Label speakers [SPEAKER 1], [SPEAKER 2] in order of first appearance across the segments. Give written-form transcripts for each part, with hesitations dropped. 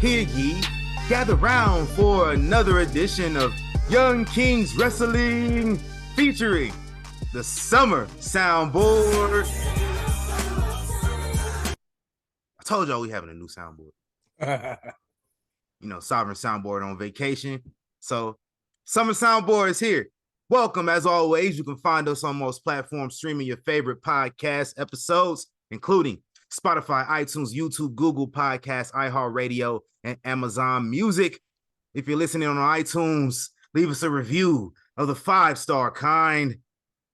[SPEAKER 1] Hear ye, gather round for another edition of Young Kings Wrestling featuring the Summer Soundboard. I told y'all we having a new soundboard. Sovereign Soundboard on vacation. So Summer Soundboard is here. Welcome, as always. You can find us on most platforms streaming your favorite podcast episodes, including Spotify, iTunes, YouTube, Google Podcasts, iHeartRadio, and Amazon Music. If you're listening on iTunes, leave us a review of the 5-star kind.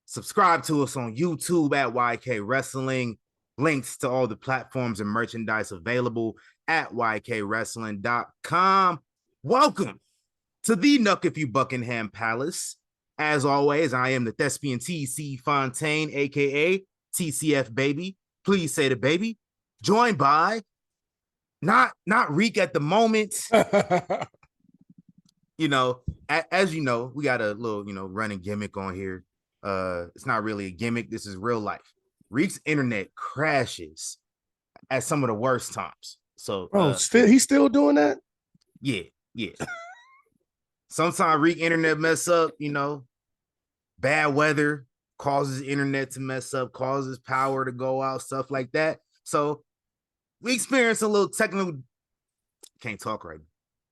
[SPEAKER 1] Subscribe to us on YouTube at YK Wrestling. Links to all the platforms and merchandise available at YKWrestling.com. Welcome to the Nuck If You Buckingham Palace. As always, I am the thespian TC Fontaine, aka TCF Baby. Please say the baby. Joined by not Reek at the moment. As you know, we got a little, running gimmick on here. It's not really a gimmick. This is real life. Reek's internet crashes at some of the worst times. So,
[SPEAKER 2] he's still doing that?
[SPEAKER 1] Yeah. Sometimes Reek internet mess up, bad weather causes internet to mess up, causes power to go out, stuff like that. So we experienced a little technical, can't talk right now.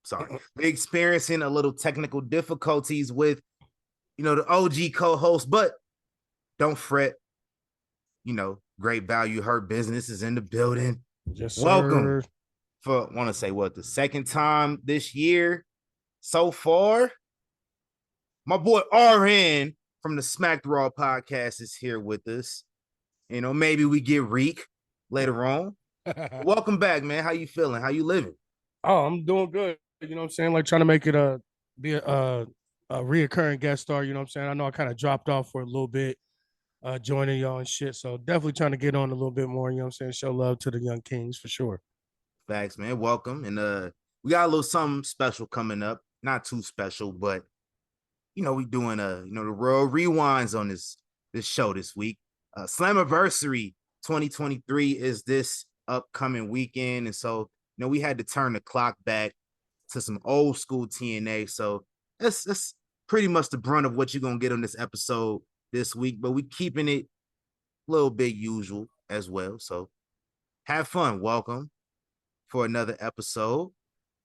[SPEAKER 1] Sorry. We're experiencing a little technical difficulties with, the OG co-host, but don't fret. Great Value Hurt Business is in the building.
[SPEAKER 2] Yes,
[SPEAKER 1] welcome for, want to say the second time this year so far. My boy RN from the Smacked Raw podcast is here with us. Maybe we get Reek later on. Welcome back, man. How you feeling? How you living?
[SPEAKER 2] Oh, I'm doing good. You know what I'm saying? Like trying to make it be a reoccurring guest star. You know what I'm saying? I know I kind of dropped off for a little bit, joining y'all and shit. So definitely trying to get on a little bit more. You know what I'm saying? Show love to the Young Kings for sure.
[SPEAKER 1] Thanks, man. Welcome. And we got a little something special coming up. Not too special, but we doing the Royal Rewinds on this show this week. Slammiversary 2023 is this upcoming weekend, and so we had to turn the clock back to some old school TNA. So that's pretty much the brunt of what you're gonna get on this episode this week, but we keeping it a little bit usual as well. So have fun. Welcome for another episode,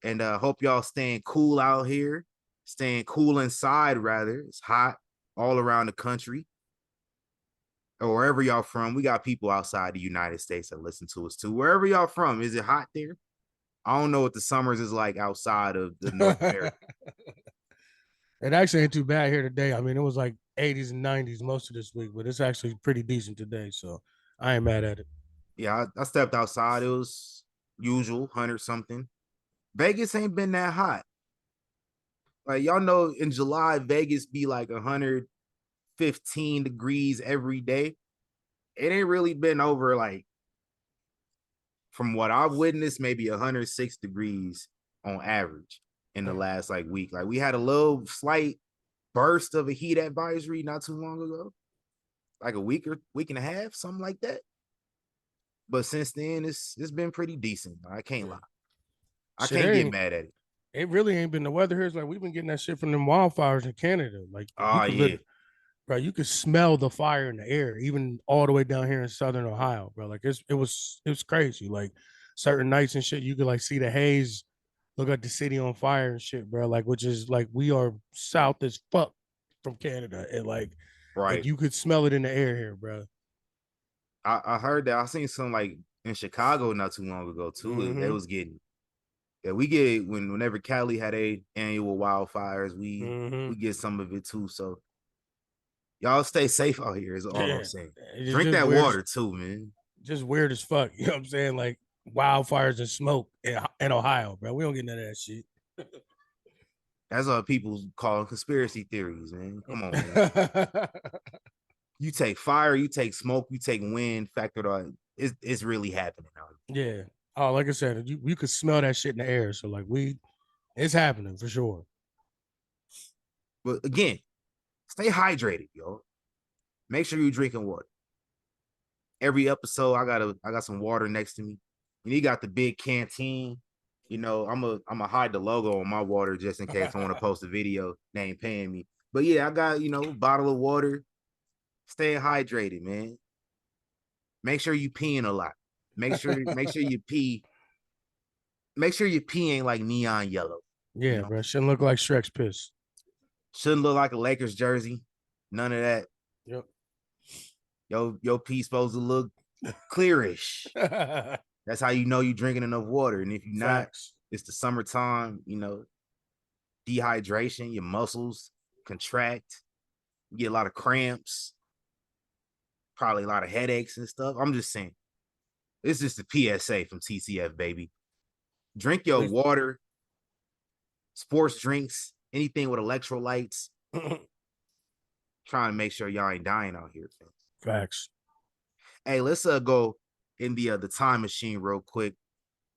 [SPEAKER 1] and hope y'all staying cool out here. Staying cool inside, rather. It's hot all around the country. Or wherever y'all from. We got people outside the United States that listen to us too. Wherever y'all from, is it hot there? I don't know what the summers is like outside of the North America.
[SPEAKER 2] It actually ain't too bad here today. I mean, it was like 80s and 90s most of this week, but it's actually pretty decent today, so I ain't mad at it.
[SPEAKER 1] Yeah, I stepped outside. It was usual, 100-something. Vegas ain't been that hot. Like, y'all know in July, Vegas be like 115 degrees every day. It ain't really been over, like, from what I've witnessed, maybe 106 degrees on average in the last week. Like, we had a little slight burst of a heat advisory not too long ago, like a week and a half, something like that. But since then, it's been pretty decent. I can't lie. I can't get mad at it.
[SPEAKER 2] It really ain't been the weather here. It's like we've been getting that shit from them wildfires in Canada. Like, bro, you could smell the fire in the air, even all the way down here in Southern Ohio, bro. Like it was crazy. Like certain nights and shit, you could see the haze, look at the city on fire and shit, bro. Like, which is we are south as fuck from Canada, and like you could smell it in the air here, bro.
[SPEAKER 1] I heard that. I seen some in Chicago not too long ago too. Mm-hmm. It was getting. Yeah, we get whenever Cali had a annual wildfires, we get some of it too. So y'all stay safe out here is all I'm saying. Drink that water too, man.
[SPEAKER 2] Just weird as fuck. You know what I'm saying? Like wildfires and smoke in Ohio, bro. We don't get none of that shit.
[SPEAKER 1] That's what people call conspiracy theories, man. Come on, man. You take fire, you take smoke, you take wind, factored on. It's really happening out
[SPEAKER 2] here. Yeah. Oh, like I said, you could smell that shit in the air. So like it's happening for sure.
[SPEAKER 1] But again, stay hydrated, yo. Make sure you're drinking water. Every episode, I got some water next to me. And you got the big canteen. You know, I'm a hide the logo on my water just in case I want to post a video. They ain't paying me. But yeah, I got, a bottle of water. Stay hydrated, man. Make sure you peeing a lot. Make sure you pee. Make sure your pee ain't like neon yellow.
[SPEAKER 2] Yeah, bro. Shouldn't look like Shrek's piss.
[SPEAKER 1] Shouldn't look like a Lakers jersey. None of that.
[SPEAKER 2] Yep.
[SPEAKER 1] Your pee supposed to look clearish. That's how you know you're drinking enough water. And if you're not, it's the summertime, dehydration, your muscles contract, you get a lot of cramps, probably a lot of headaches and stuff. I'm just saying. It's just a PSA from TCF, baby. Drink your water, sports drinks, anything with electrolytes. Trying to make sure y'all ain't dying out here.
[SPEAKER 2] Facts.
[SPEAKER 1] Hey, let's go in the time machine real quick.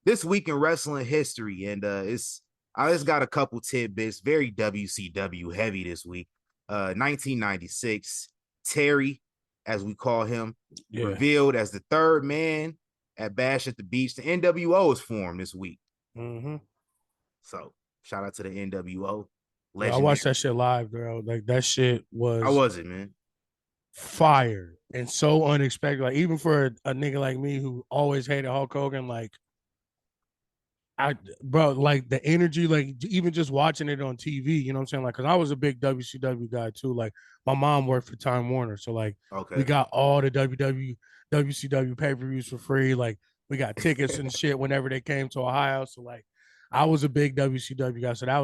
[SPEAKER 1] This week in wrestling history, and I just got a couple tidbits, very WCW heavy this week. 1996, Terry, as we call him, revealed as the third man at Bash at the Beach. The NWO is formed this week.
[SPEAKER 2] Mm-hmm.
[SPEAKER 1] So shout out to the NWO.
[SPEAKER 2] Yeah, I watched that shit live, bro. Like that shit was.
[SPEAKER 1] How was it, man?
[SPEAKER 2] Fire and so unexpected. Like even for a nigga like me who always hated Hulk Hogan, like like the energy, like even just watching it on TV, you know what I'm saying? Like, cause I was a big WCW guy too. Like my mom worked for Time Warner, so like we got all the WCW pay-per-views for free. Like we got tickets and shit whenever they came to Ohio. So like I was a big WCW guy. So that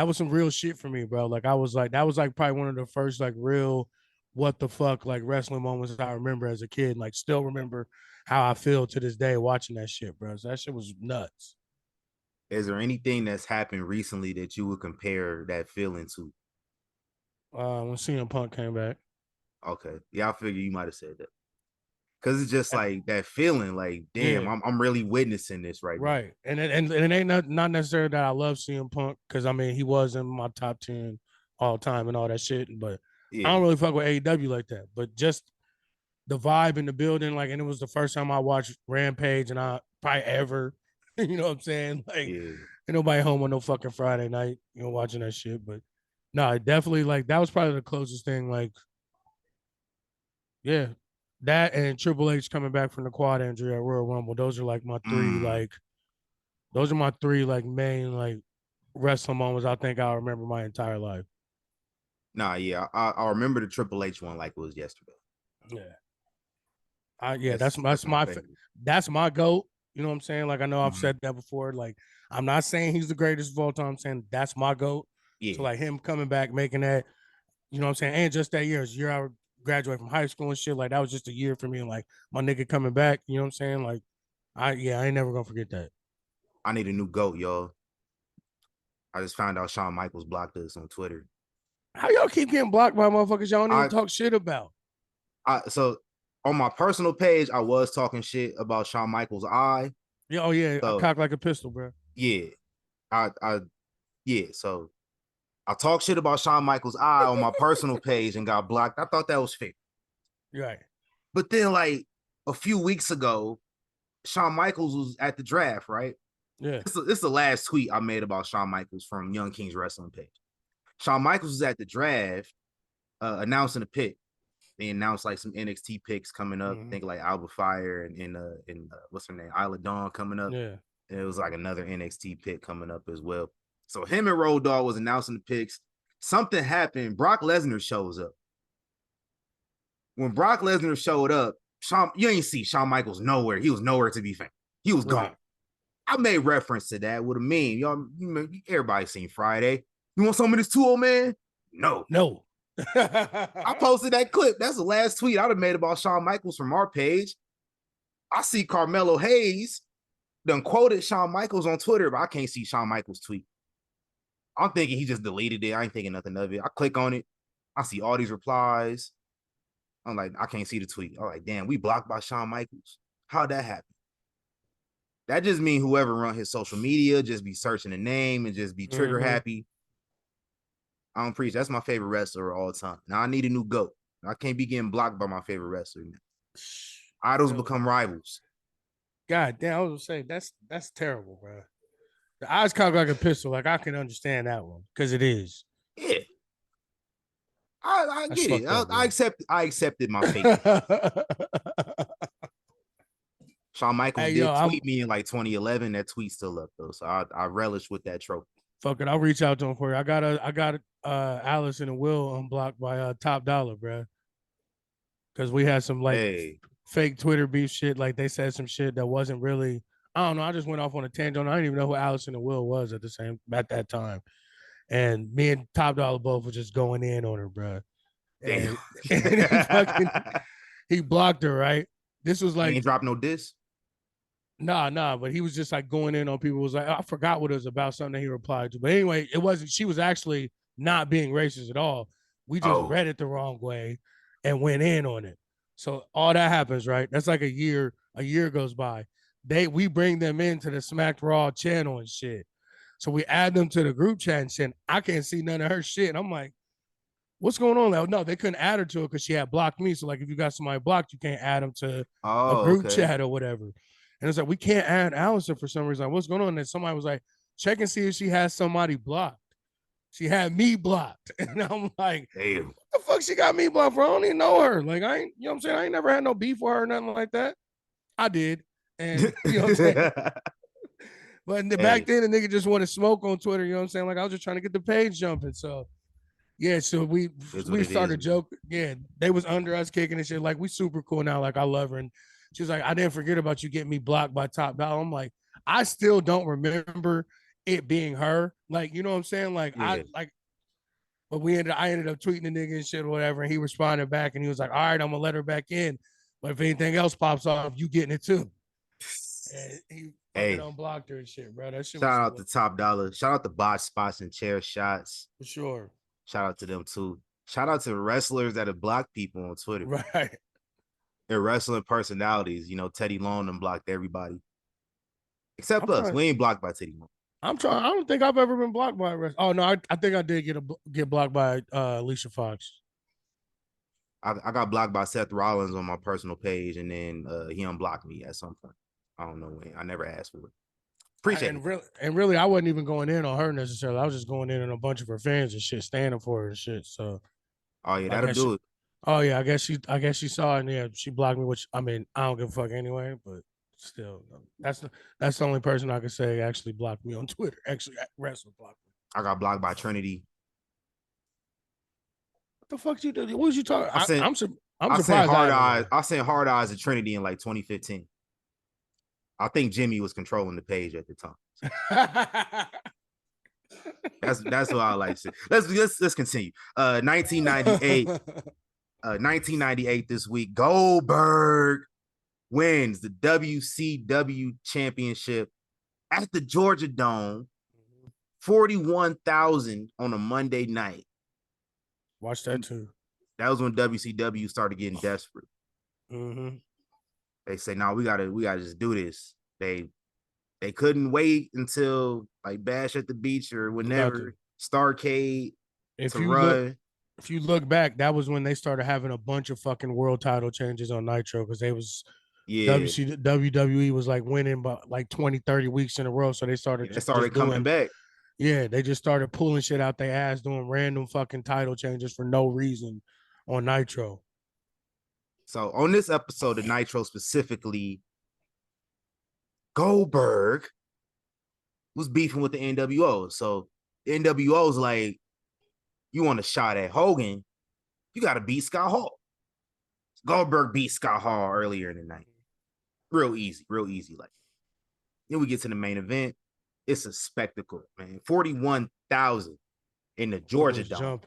[SPEAKER 2] was some real shit for me, bro. Like that was like probably one of the first like real what the fuck like wrestling moments I remember as a kid. Like still remember how I feel to this day watching that shit, bro. So that shit was nuts.
[SPEAKER 1] Is there anything that's happened recently that you would compare that feeling to?
[SPEAKER 2] When CM Punk came back.
[SPEAKER 1] Okay. Yeah, I figure you might have said that. Cause it's just like that feeling, like, damn, yeah. I'm really witnessing this right now.
[SPEAKER 2] Right. And it ain't not necessarily that I love CM Punk, because I mean he was in my top 10 all time and all that shit. But I don't really fuck with AEW like that. But just the vibe in the building, like, and it was the first time I watched Rampage and I probably ever, you know what I'm saying? Like ain't nobody home on no fucking Friday night, watching that shit. But no, definitely like that was probably the closest thing, like, yeah. That and Triple H coming back from the quad injury at Royal Rumble. Those are like my three like main like wrestling moments I think I'll remember my entire life.
[SPEAKER 1] Nah, yeah. I remember the Triple H one like it was yesterday.
[SPEAKER 2] Yeah. That's my GOAT. You know what I'm saying? Like I know I've said that before. Like I'm not saying he's the greatest of all time. I'm saying that's my GOAT. Yeah. So like him coming back, making that, you know what I'm saying? And just that year, I graduate from high school and shit, like that was just a year for me. And like my nigga coming back, you know what I'm saying? Like I ain't never gonna forget that.
[SPEAKER 1] I need a new GOAT, y'all. I just found out Shawn Michaels blocked us on Twitter.
[SPEAKER 2] How y'all keep getting blocked by motherfuckers y'all don't even talk shit about?
[SPEAKER 1] So on my personal page, I was talking shit about Shawn Michaels' eye.
[SPEAKER 2] Yeah, oh yeah, so, I cock like a pistol, bro.
[SPEAKER 1] Yeah. So I talked shit about Shawn Michaels' eye on my personal page and got blocked. I thought that was fair.
[SPEAKER 2] Right.
[SPEAKER 1] But then, like, a few weeks ago, Shawn Michaels was at the draft, right?
[SPEAKER 2] Yeah.
[SPEAKER 1] This is the last tweet I made about Shawn Michaels from Young Kings Wrestling page. Shawn Michaels was at the draft announcing a pick. They announced, like, some NXT picks coming up. I think, like, Alba Fire and what's her name? Isla Dawn coming up.
[SPEAKER 2] Yeah.
[SPEAKER 1] And it was, like, another NXT pick coming up as well. So him and Road Dogg was announcing the picks. Something happened. Brock Lesnar shows up. When Brock Lesnar showed up, you ain't see Shawn Michaels nowhere. He was nowhere to be found. He was gone. I made reference to that with a meme. Y'all, everybody seen Friday. You want some of this too, old man? No. I posted that clip. That's the last tweet I'd have made about Shawn Michaels from our page. I see Carmelo Hayes done quoted Shawn Michaels on Twitter, but I can't see Shawn Michaels tweet. I'm thinking he just deleted it. I ain't thinking nothing of it. I click on it. I see all these replies. I'm like, I can't see the tweet. I'm like, damn, we blocked by Shawn Michaels. How'd that happen? That just means whoever run his social media just be searching the name and just be trigger happy. I don't preach. That's my favorite wrestler all the time. Now I need a new GOAT. I can't be getting blocked by my favorite wrestler. Idols become rivals.
[SPEAKER 2] God damn, I was gonna say that's terrible, bro. The eyes cocked like a pistol. Like I can understand that one because it is.
[SPEAKER 1] Yeah, I get it. I accepted my fate. Shawn Michaels did tweet me in like 2011. That tweet's still up though, so I relish with that trophy.
[SPEAKER 2] Fuck it, I'll reach out to him for you. I got Allison and Will unblocked by Top Dollar, bro. Because we had some fake Twitter beef shit. Like they said some shit that wasn't really. I don't know. I just went off on a tangent. I didn't even know who Allison and Will was at that time. And me and Top Dollar both were just going in on her, bro. And he blocked her, right? This was like
[SPEAKER 1] he ain't dropped no diss.
[SPEAKER 2] Nah, but he was just like going in on people. It was like, I forgot what it was about, something that he replied to. But anyway, it wasn't, she was actually not being racist at all. We just read it the wrong way and went in on it. So all that happens, right? That's like a year goes by. We bring them into the Smacked Raw channel and shit. So we add them to the group chat and shit. I can't see none of her shit. And I'm like, what's going on now? No, they couldn't add her to it because she had blocked me. So like if you got somebody blocked, you can't add them to a group chat or whatever. And it's like, we can't add Allison for some reason. Like, what's going on? And somebody was like, check and see if she has somebody blocked. She had me blocked. And I'm like,
[SPEAKER 1] damn,
[SPEAKER 2] what the fuck she got me blocked for? I don't even know her. Like, I ain't, you know what I'm saying? I ain't never had no beef with her or nothing like that. I did. And you know what I'm saying? But back then, the nigga just wanted smoke on Twitter. You know what I'm saying? Like, I was just trying to get the page jumping. So, yeah, so we started joking. Yeah, they was under us kicking and shit. Like, we super cool now. Like, I love her. And she was like, I didn't forget about you getting me blocked by Top Dollar. I'm like, I still don't remember it being her. Like, you know what I'm saying? Like, yeah. But I ended up tweeting the nigga and shit or whatever. And he responded back and he was like, all right, I'm gonna let her back in. But if anything else pops off, you getting it too. And he unblocked her and shit, bro. That shit.
[SPEAKER 1] Shout out to Top Dollar. Shout out to Bot Spots and Chair Shots.
[SPEAKER 2] For sure.
[SPEAKER 1] Shout out to them too. Shout out to wrestlers that have blocked people on Twitter.
[SPEAKER 2] Right.
[SPEAKER 1] They're wrestling personalities. You know, Teddy Long and blocked everybody. Except us. We ain't blocked by Teddy Long.
[SPEAKER 2] I don't think I've ever been blocked by a wrestler. Oh no, I think I did get blocked by Alicia Fox.
[SPEAKER 1] I got blocked by Seth Rollins on my personal page, and then he unblocked me at some point. I don't know when. I never asked for it. Appreciate it.
[SPEAKER 2] And really, I wasn't even going in on her necessarily. I was just going in on a bunch of her fans and shit, standing for her and shit. So,
[SPEAKER 1] oh yeah, that'll do it.
[SPEAKER 2] Oh yeah, I guess she saw it and yeah, she blocked me. Which I mean, I don't give a fuck anyway. But still, that's the only person I could say actually blocked me on Twitter. Actually, wrestler blocked me.
[SPEAKER 1] I got blocked by Trinity.
[SPEAKER 2] What the fuck you do? What was you talking? I'm surprised.
[SPEAKER 1] I sent hard eyes to Trinity in like 2015. I think Jimmy was controlling the page at the time. That's what I like to say. Let's continue. 1998. 1998 this week. Goldberg wins the WCW championship at the Georgia Dome. 41,000 on a Monday night.
[SPEAKER 2] Watch that too.
[SPEAKER 1] That was when WCW started getting desperate.
[SPEAKER 2] Mm-hmm.
[SPEAKER 1] They say, no, we gotta just do this. They couldn't wait until like Bash at the Beach or whenever Starrcade
[SPEAKER 2] If you look back, that was when they started having a bunch of fucking world title changes on Nitro because they was WWE was like winning by like 20, 30 weeks in a row. So they started
[SPEAKER 1] coming back.
[SPEAKER 2] Yeah, they just started pulling shit out their ass, doing random fucking title changes for no reason on Nitro.
[SPEAKER 1] So on this episode of Nitro specifically, Goldberg was beefing with the NWO. So the NWO's like, you want a shot at Hogan, you got to beat Scott Hall. Goldberg beat Scott Hall earlier in the night. Real easy. Like, then we get to the main event. It's a spectacle, man. 41,000 in the Georgia Dome.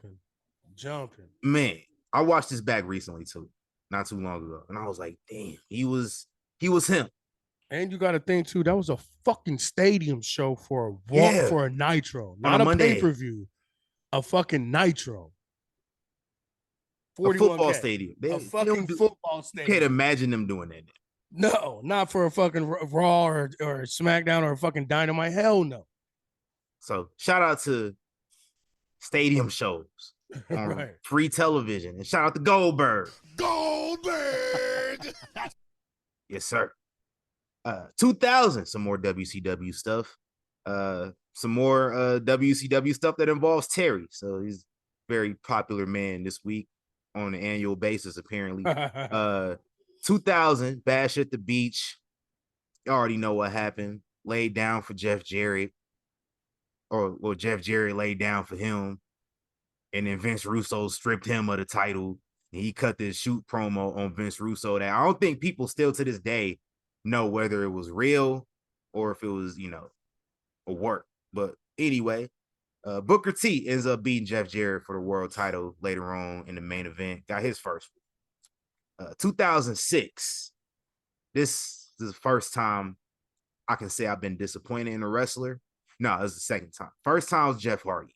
[SPEAKER 2] Jumping.
[SPEAKER 1] Man, I watched this back recently too, not too long ago, and I was like, damn, he was He was him.
[SPEAKER 2] And you got to think too, that was a fucking stadium show for a Nitro, not a pay-per-view, a fucking Nitro.
[SPEAKER 1] 41K. A football stadium.
[SPEAKER 2] A fucking football stadium.
[SPEAKER 1] Can't imagine them doing that.
[SPEAKER 2] No, not for a fucking Raw or SmackDown or a fucking Dynamite. Hell no.
[SPEAKER 1] So shout out to stadium shows on free television, and shout out to Goldberg. Yes, sir. 2000, some more WCW stuff. Some more WCW stuff that involves Terry. So he's a very popular man this week on an annual basis, apparently. 2000, Bash at the Beach. You already know what happened. Laid down for Jeff Jarrett. Or Jeff Jarrett laid down for him. And then Vince Russo stripped him of the title. And he cut this shoot promo on Vince Russo that I don't think people still to this day know whether it was real or if it was, a work. But anyway, Booker T ends up beating Jeff Jarrett for the world title later on in the main event. Got his first one. 2006. This is the first time I can say I've been disappointed in a wrestler. No, it was the second time. First time was Jeff Hardy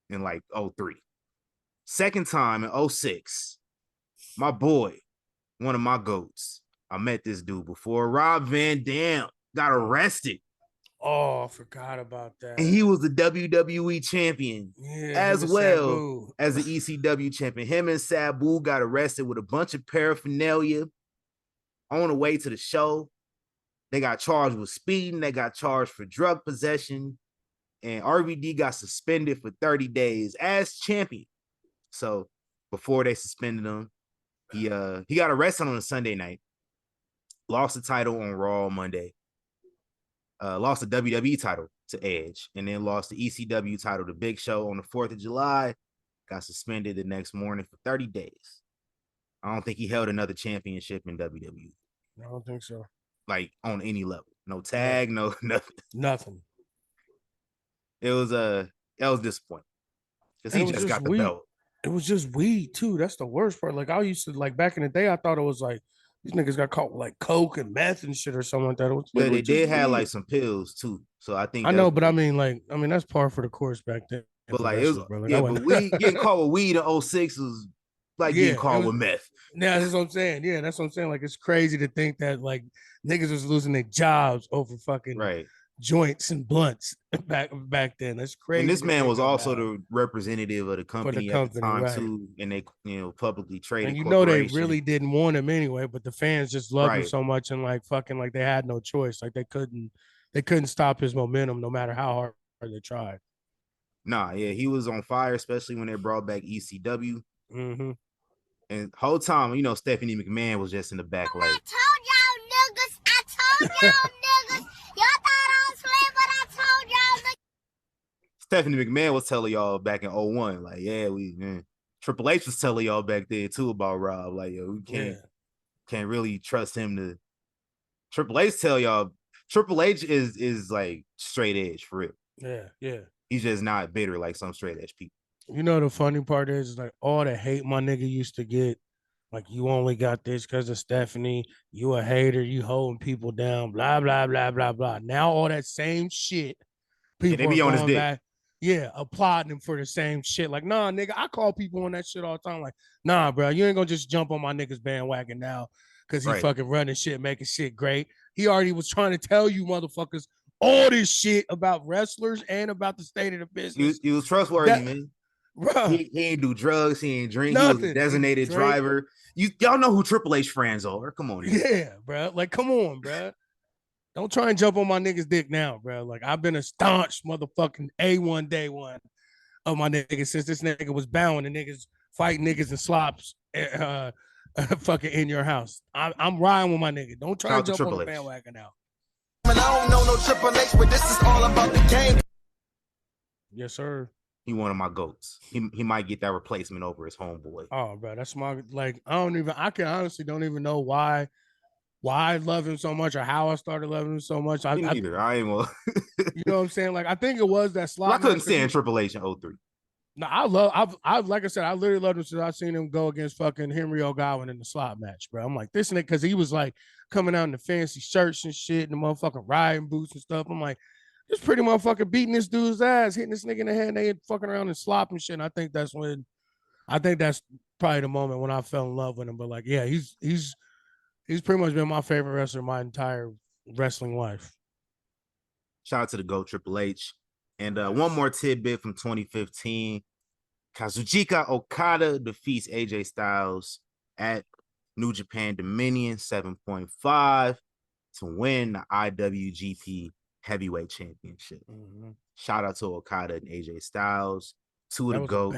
[SPEAKER 1] in like 03. Second time in 06. My boy, one of my goats. I met this dude before. Rob Van Dam got arrested.
[SPEAKER 2] Oh, I forgot about that.
[SPEAKER 1] And he was the WWE champion as well as the ECW champion. Him and Sabu got arrested with a bunch of paraphernalia on the way to the show. They got charged with speeding. They got charged for drug possession. And RVD got suspended for 30 days as champion. So before they suspended him, he got arrested on a Sunday night. Lost the title on Raw Monday. Lost the WWE title to Edge, and then lost the ECW title to Big Show on the 4th of July. Got suspended the next morning for 30 days. I don't think he held another championship in WWE.
[SPEAKER 2] I don't think so.
[SPEAKER 1] Like on any level. No tag, no nothing.
[SPEAKER 2] Nothing.
[SPEAKER 1] It was disappointing. Because he just got the belt.
[SPEAKER 2] It was just weed too. That's the worst part. Like I used to back in the day, I thought it was like these niggas got caught with like coke and meth and shit or something like that.
[SPEAKER 1] Yeah, they did have like some pills too. So I think
[SPEAKER 2] I know, but I mean that's par for the course back then.
[SPEAKER 1] But like it was, but weed getting caught with weed in 06 was like getting caught with meth.
[SPEAKER 2] Yeah, that's what I'm saying. Yeah, that's what I'm saying. Like it's crazy to think that like niggas was losing their jobs over fucking joints and blunts back then. That's crazy.
[SPEAKER 1] And this man was also the representative of the company at the time too, and they publicly traded.
[SPEAKER 2] And they really didn't want him anyway, but the fans just loved him so much and like they had no choice. Like they couldn't stop his momentum no matter how hard they tried.
[SPEAKER 1] Nah, yeah, he was on fire, especially when they brought back ECW.
[SPEAKER 2] Mm-hmm.
[SPEAKER 1] And the whole time, Stephanie McMahon was just in the back like,
[SPEAKER 3] I told y'all niggas. Y'all thought I was playing, but I told y'all niggas.
[SPEAKER 1] Stephanie McMahon was telling y'all back in 01, like, Triple H was telling y'all back there too about Rob. Like, we can't really trust him to. Triple H tell y'all, Triple H is like straight edge for real.
[SPEAKER 2] Yeah.
[SPEAKER 1] He's just not bitter like some straight edge people.
[SPEAKER 2] The funny part is like all the hate my nigga used to get. Like, you only got this because of Stephanie. You a hater. You holding people down. Blah, blah, blah, blah, blah. Now all that same shit. People
[SPEAKER 1] they be on his dick.
[SPEAKER 2] Back, applauding him for the same shit. Like, nah, nigga, I call people on that shit all the time. Like, nah, bro, you ain't gonna just jump on my nigga's bandwagon now because he fucking running shit, making shit great. He already was trying to tell you motherfuckers all this shit about wrestlers and about the state of the business.
[SPEAKER 1] He was trustworthy, man. Bro, he ain't do drugs. He ain't drink. Nothing. He was a designated driver. Y'all know who Triple H fans are. Come on.
[SPEAKER 2] Yeah, bro. Like, come on, bro. Don't try and jump on my nigga's dick now, bro. Like, I've been a staunch motherfucking A1 day one of my niggas since this nigga was bowing and niggas fighting niggas and slops fucking in your house. I'm riding with my nigga. Don't try and jump on the bandwagon now.
[SPEAKER 4] I don't know no Triple H, but this is all about the game.
[SPEAKER 2] Yes, sir.
[SPEAKER 1] He one of my goats. He might get that replacement over his homeboy.
[SPEAKER 2] Oh, bro, that's my I can honestly don't even know why I love him so much or how I started loving him so much.
[SPEAKER 1] Me neither. I ain't well.
[SPEAKER 2] You know what I'm saying? Like, I think it was that slot.
[SPEAKER 1] I couldn't stand Triple H in 03.
[SPEAKER 2] No, I've like I said, I literally loved him since I seen him go against fucking Henry O'Gowan in the slot match, bro. I'm like, this nigga, because he was like coming out in the fancy shirts and shit and the motherfucking riding boots and stuff. I'm like, this pretty motherfucker beating this dude's ass, hitting this nigga in the head, and they fucking around and slopping shit. And I think that's probably the moment when I fell in love with him. But like, yeah, he's pretty much been my favorite wrestler my entire wrestling life.
[SPEAKER 1] Shout out to the GOAT Triple H. And one more tidbit from 2015. Kazuchika Okada defeats AJ Styles at New Japan Dominion 7.5 to win the IWGP Heavyweight Championship. Mm-hmm. Shout out to Okada and AJ Styles. Two of the GOATs.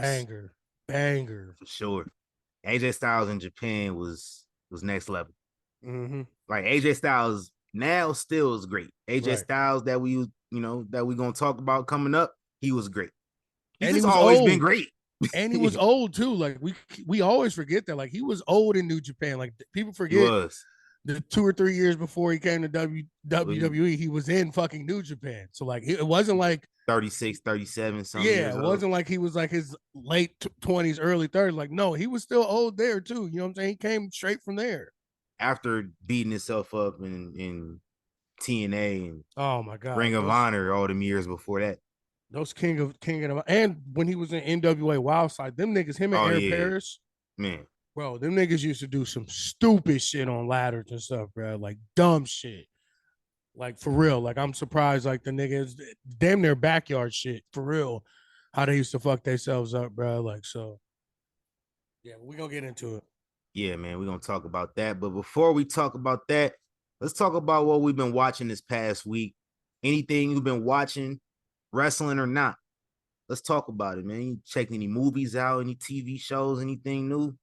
[SPEAKER 2] Banger.
[SPEAKER 1] For sure. AJ Styles in Japan was next level.
[SPEAKER 2] Mm-hmm.
[SPEAKER 1] Like AJ Styles now still is great. AJ Styles that we gonna talk about coming up, he was great. He's just always been great.
[SPEAKER 2] And he was old too. Like we always forget that. Like he was old in New Japan. Like people forget the 2 or 3 years before he came to WWE, he was in fucking New Japan. So like it wasn't like
[SPEAKER 1] 36, 37, something.
[SPEAKER 2] Yeah, it wasn't like he was like his late 20s, early 30s. Like, no, he was still old there too. You know what I'm saying? He came straight from there.
[SPEAKER 1] After beating himself up in TNA and
[SPEAKER 2] oh my god,
[SPEAKER 1] Ring of Honor all them years before that.
[SPEAKER 2] Those King of and when he was in NWA Wildside, them niggas, him and Aaron Paris,
[SPEAKER 1] man,
[SPEAKER 2] bro, them niggas used to do some stupid shit on ladders and stuff, bro, like dumb shit, like for real. Like I'm surprised, like the niggas, damn near backyard shit for real, how they used to fuck themselves up, bro. Like so, yeah, we gonna get into it.
[SPEAKER 1] Yeah, man, we're gonna talk about that. But before we talk about that, let's talk about what we've been watching this past week. Anything you've been watching, wrestling or not, let's talk about it, man. You check any movies out, any TV shows, anything new?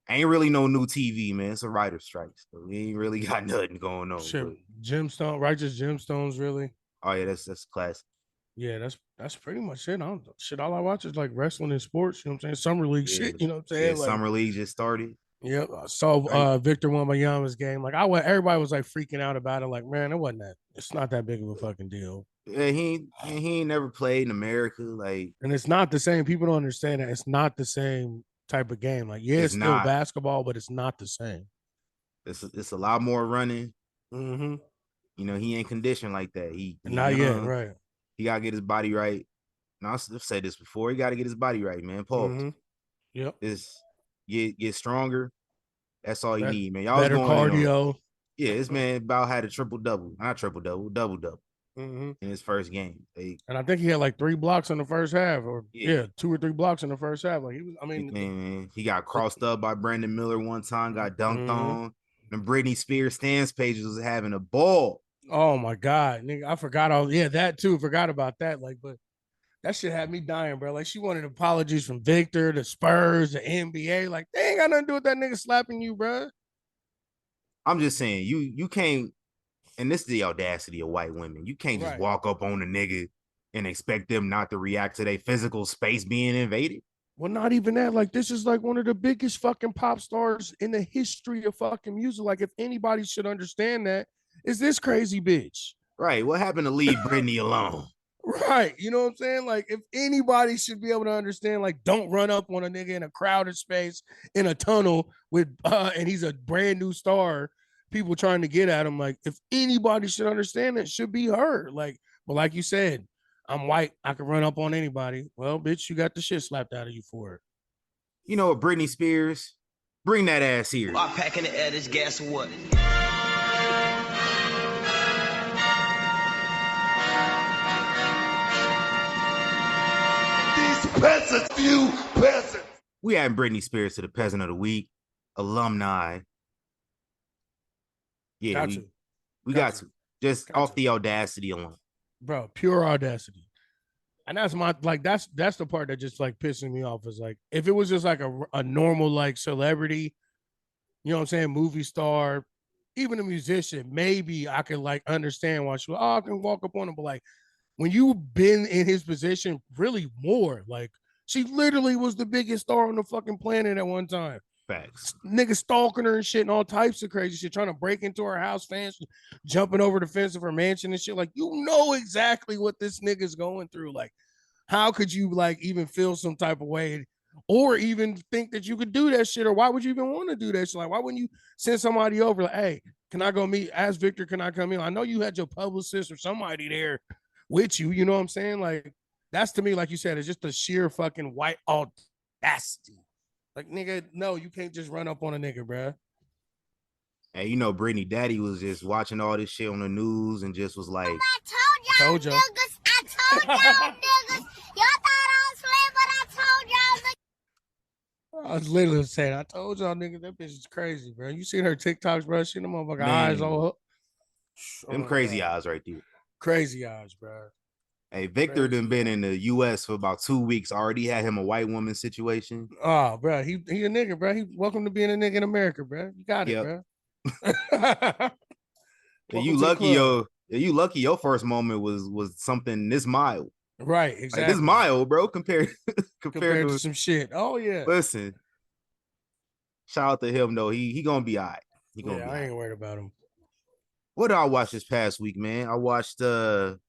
[SPEAKER 1] Ain't really no new TV, man. It's a writer's strike, so we ain't really got nothing going on.
[SPEAKER 2] Shit, Righteous Gemstones, really.
[SPEAKER 1] Oh yeah, that's classic.
[SPEAKER 2] Yeah, that's pretty much it. All I watch is like wrestling and sports. You know what I'm saying? Summer league shit. You know what I'm saying?
[SPEAKER 1] Yeah, like, summer league just started.
[SPEAKER 2] Yep. I saw Victor Wembanyama's game. Like everybody was like freaking out about it. Like, man, it's not that big of a fucking deal.
[SPEAKER 1] Yeah, he ain't never played in America. Like,
[SPEAKER 2] and it's not the same. People don't understand that it's not the same type of game. Like, yeah, it's still not basketball, but it's not the same.
[SPEAKER 1] It's a lot more running.
[SPEAKER 2] Mm-hmm.
[SPEAKER 1] You know, he ain't conditioned like that. He
[SPEAKER 2] not yet, right?
[SPEAKER 1] He gotta get his body right. And I've said this before. He gotta get his body right, man. Pause.
[SPEAKER 2] Mm-hmm. Yep.
[SPEAKER 1] Get stronger. That's all you need, man. Y'all
[SPEAKER 2] better cardio.
[SPEAKER 1] Yeah, this man about had a double-double
[SPEAKER 2] mm-hmm.
[SPEAKER 1] in his first game.
[SPEAKER 2] And I think he had like 3 blocks in the first half, or 2 or 3 blocks in the first half. Like he was, I mean,
[SPEAKER 1] man, he got crossed up by Brandon Miller one time, got dunked on. And Britney Spears stance pages was having a ball.
[SPEAKER 2] Oh my god, nigga, I forgot all. Yeah, that too. Forgot about that. Like, but that shit had me dying, bro. Like, she wanted apologies from Victor, the Spurs, the NBA. Like, they ain't got nothing to do with that nigga slapping you, bro.
[SPEAKER 1] I'm just saying, you can't, and this is the audacity of white women. You can't just walk up on a nigga and expect them not to react to their physical space being invaded.
[SPEAKER 2] Well, not even that. Like, this is like one of the biggest fucking pop stars in the history of fucking music. Like, if anybody should understand that, it's this crazy bitch.
[SPEAKER 1] Right. What happened to leave Britney alone?
[SPEAKER 2] Right. You know what I'm saying? Like, if anybody should be able to understand, like, don't run up on a nigga in a crowded space in a tunnel with and he's a brand new star, people trying to get at him. Like, if anybody should understand, it should be her. Like, but like you said, I'm white, I can run up on anybody. Well, bitch, you got the shit slapped out of you for it.
[SPEAKER 1] You know what, Britney Spears? Bring that ass here.
[SPEAKER 5] I'm packing the air, this gas or what?
[SPEAKER 4] Peasants, you peasants.
[SPEAKER 1] We had Britney Spears to the Peasant of the Week, alumni. Yeah, we got to. Just off the audacity alone.
[SPEAKER 2] Bro, pure audacity. And that's that's the part that just like pissing me off is like, if it was just like a normal like celebrity, you know what I'm saying, movie star, even a musician, maybe I could like understand why I can walk up on him, but like, when you've been in his position, really more, like, she literally was the biggest star on the fucking planet at one time.
[SPEAKER 1] Facts.
[SPEAKER 2] Niggas stalking her and shit and all types of crazy shit, trying to break into her house, fans jumping over the fence of her mansion and shit. Like, you know exactly what this nigga's going through. Like, how could you like even feel some type of way or even think that you could do that shit? Or why would you even want to do that shit? Like, why wouldn't you send somebody over? Like, hey, can I go meet? Ask Victor, can I come in? I know you had your publicist or somebody there with you. You know what I'm saying? Like, that's to me, like you said, it's just a sheer fucking white audacity. Like, nigga, no, you can't just run up on a nigga, bruh.
[SPEAKER 1] And you know, Brittany Daddy was just watching all this shit on the news and just was like,
[SPEAKER 3] I told y'all niggas. I told y'all niggas. Y'all thought I was playing, but I told y'all niggas.
[SPEAKER 2] I was literally saying, I told y'all niggas that bitch is crazy, bro. You seen her TikToks, bro? She the motherfucker eyes
[SPEAKER 1] Man.
[SPEAKER 2] all up.
[SPEAKER 1] them crazy eyes right there.
[SPEAKER 2] Crazy eyes, bro.
[SPEAKER 1] Hey, Victor
[SPEAKER 2] Crazy
[SPEAKER 1] done been in the U.S. for about 2 weeks. Already had him a white woman situation.
[SPEAKER 2] Oh, bro, he a nigga, bro. He welcome to being a nigga in America, bro. You got it,
[SPEAKER 1] Yep.
[SPEAKER 2] bro.
[SPEAKER 1] And you lucky your first moment was something this mild.
[SPEAKER 2] Right,
[SPEAKER 1] Like,
[SPEAKER 2] exactly.
[SPEAKER 1] this is mild, bro, compared
[SPEAKER 2] compared to
[SPEAKER 1] to
[SPEAKER 2] some shit. Oh yeah.
[SPEAKER 1] listen. Shout out to him though. He gonna be all right. He gonna
[SPEAKER 2] Yeah,
[SPEAKER 1] be
[SPEAKER 2] I
[SPEAKER 1] all
[SPEAKER 2] ain't
[SPEAKER 1] right.
[SPEAKER 2] worried about him.
[SPEAKER 1] What did I watch this past week, man? I watched the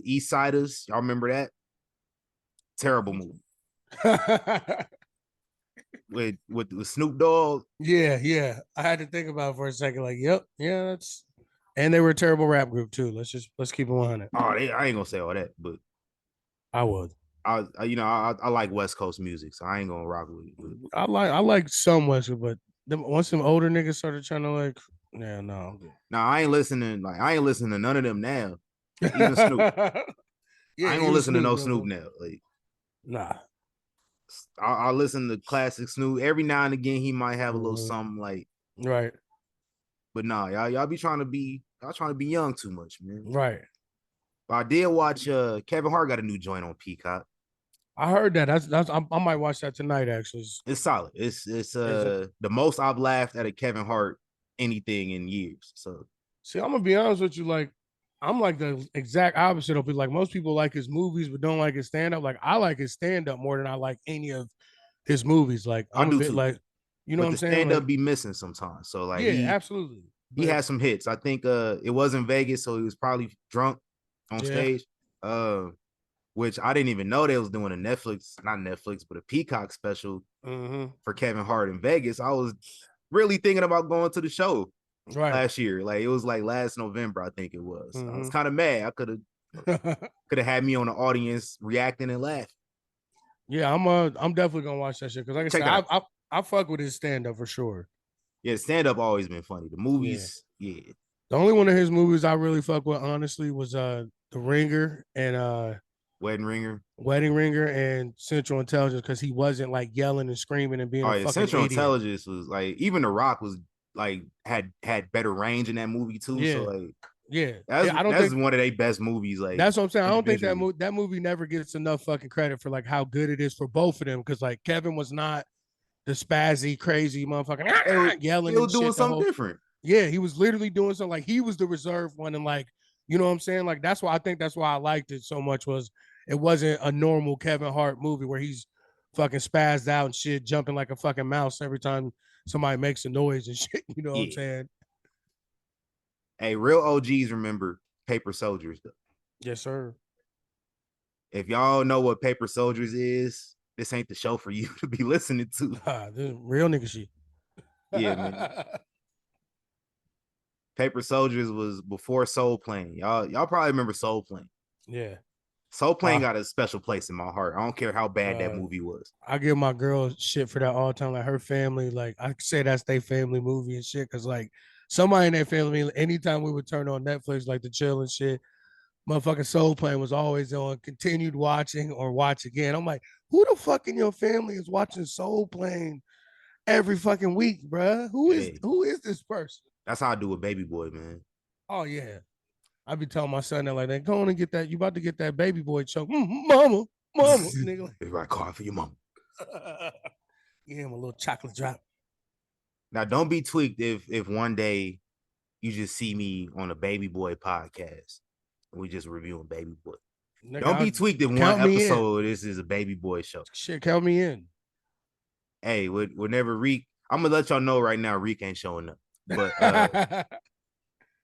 [SPEAKER 1] East Siders. Y'all remember that? Terrible movie with Snoop Dogg.
[SPEAKER 2] Yeah. I had to think about it for a second. Like, yep, yeah, that's. And they were a terrible rap group too. Let's keep it 100.
[SPEAKER 1] Oh, I ain't gonna say all that, but
[SPEAKER 2] I would.
[SPEAKER 1] I like West Coast music, so I ain't gonna rock with it. But
[SPEAKER 2] I like some West, but once some older niggas started trying to like, yeah, no, I'm good.
[SPEAKER 1] nah, I ain't listening to none of them now. Even Snoop.
[SPEAKER 2] Yeah,
[SPEAKER 1] I ain't gonna
[SPEAKER 2] even
[SPEAKER 1] listen to no
[SPEAKER 2] yeah,
[SPEAKER 1] Snoop now. Like,
[SPEAKER 2] nah.
[SPEAKER 1] I listen to classic Snoop. Every now and again, he might have a little
[SPEAKER 2] Mhm.
[SPEAKER 1] something like,
[SPEAKER 2] Right,
[SPEAKER 1] but nah, y'all be trying to be young too much, man.
[SPEAKER 2] right.
[SPEAKER 1] But I did watch Kevin Hart got a new joint on Peacock.
[SPEAKER 2] I heard that. I might watch that tonight. Actually,
[SPEAKER 1] It's solid. It's
[SPEAKER 2] it?
[SPEAKER 1] the most I've laughed at a Kevin Hart anything in years. So
[SPEAKER 2] See, I'm gonna be honest with you. Like, I'm like the exact opposite of people. Like most people like his movies, but don't like his stand up. Like I like his stand up more than I like any of his movies. Like
[SPEAKER 1] I
[SPEAKER 2] I'm a
[SPEAKER 1] do
[SPEAKER 2] bit
[SPEAKER 1] too.
[SPEAKER 2] like, you know
[SPEAKER 1] But
[SPEAKER 2] what I'm
[SPEAKER 1] the
[SPEAKER 2] saying?
[SPEAKER 1] stand up
[SPEAKER 2] Like,
[SPEAKER 1] be missing sometimes. So like
[SPEAKER 2] yeah, absolutely.
[SPEAKER 1] he
[SPEAKER 2] But
[SPEAKER 1] had some hits. I think it was in Vegas, so he was probably drunk on
[SPEAKER 2] yeah,
[SPEAKER 1] stage. Which I didn't even know they was doing not Netflix, but a Peacock special
[SPEAKER 2] mm-hmm.
[SPEAKER 1] for Kevin Hart in Vegas. I was really thinking about going to the show
[SPEAKER 2] Right.
[SPEAKER 1] last year. Like it was like last November, I think it was. I was
[SPEAKER 2] Mhm.
[SPEAKER 1] kind of mad. I could have had me on the audience reacting and laughing.
[SPEAKER 2] Yeah, I'm definitely gonna watch that shit because, like I
[SPEAKER 1] Check
[SPEAKER 2] said,
[SPEAKER 1] it out.
[SPEAKER 2] I fuck with his stand up for sure.
[SPEAKER 1] Yeah, stand up always been funny. The movies, yeah.
[SPEAKER 2] The only one of his movies I really fuck with, honestly, was The Ringer and
[SPEAKER 1] Wedding Ringer.
[SPEAKER 2] Wedding Ringer and Central Intelligence because he wasn't like yelling and screaming and being
[SPEAKER 1] Oh
[SPEAKER 2] a
[SPEAKER 1] yeah,
[SPEAKER 2] fucking
[SPEAKER 1] Central
[SPEAKER 2] idiot.
[SPEAKER 1] Intelligence was like even The Rock was like had better range in that movie too.
[SPEAKER 2] Yeah.
[SPEAKER 1] So like
[SPEAKER 2] Yeah,
[SPEAKER 1] that's
[SPEAKER 2] I don't
[SPEAKER 1] that's
[SPEAKER 2] think
[SPEAKER 1] one of their best movies. Like
[SPEAKER 2] that's what I'm saying. I don't think
[SPEAKER 1] individually.
[SPEAKER 2] that movie never gets enough fucking credit for like how good it is for both of them because like Kevin was not the spazzy, crazy motherfucking yelling
[SPEAKER 1] He
[SPEAKER 2] and
[SPEAKER 1] was doing
[SPEAKER 2] shit. The
[SPEAKER 1] something
[SPEAKER 2] whole
[SPEAKER 1] different.
[SPEAKER 2] yeah, he was literally doing something like he was the reserved one and like you know what I'm saying. Like that's why I liked it so much was it wasn't a normal Kevin Hart movie where he's fucking spazzed out and shit, jumping like a fucking mouse every time somebody makes a noise and shit. You know what I'm saying?
[SPEAKER 1] Hey, real OGs remember Paper Soldiers though.
[SPEAKER 2] Yes, sir.
[SPEAKER 1] If y'all know what Paper Soldiers is, this ain't the show for you to be listening to.
[SPEAKER 2] This real nigga shit.
[SPEAKER 1] Yeah, man. Paper Soldiers was before Soul Plane. Y'all probably remember Soul Plane.
[SPEAKER 2] Yeah.
[SPEAKER 1] Soul Plane got a special place in my heart. I don't care how bad that
[SPEAKER 2] Uh,
[SPEAKER 1] movie was.
[SPEAKER 2] I give my girl shit for that all the time. Like her family, like I say that's their family movie and shit. Cause like somebody in their family, anytime we would turn on Netflix, like the chill and shit, motherfucking Soul Plane was always on, continued watching or watch again. I'm like, who the fuck in your family is watching Soul Plane every fucking week, bruh? Who is this person?
[SPEAKER 1] That's how I do with Baby Boy, man.
[SPEAKER 2] Oh yeah. I be telling my son that like that, go on and get that. You about to get that Baby Boy choke. Mama, nigga.
[SPEAKER 1] Everybody call for your mom.
[SPEAKER 2] Give him a little chocolate drop.
[SPEAKER 1] Now, don't be tweaked if one day you just see me on a Baby Boy podcast and we just reviewing Baby Boy.
[SPEAKER 2] Nigga,
[SPEAKER 1] don't be tweaked if one episode this is a Baby Boy show.
[SPEAKER 2] Shit, count me in.
[SPEAKER 1] Hey, whenever Reek, I'm gonna let y'all know right now, Reek ain't showing up. But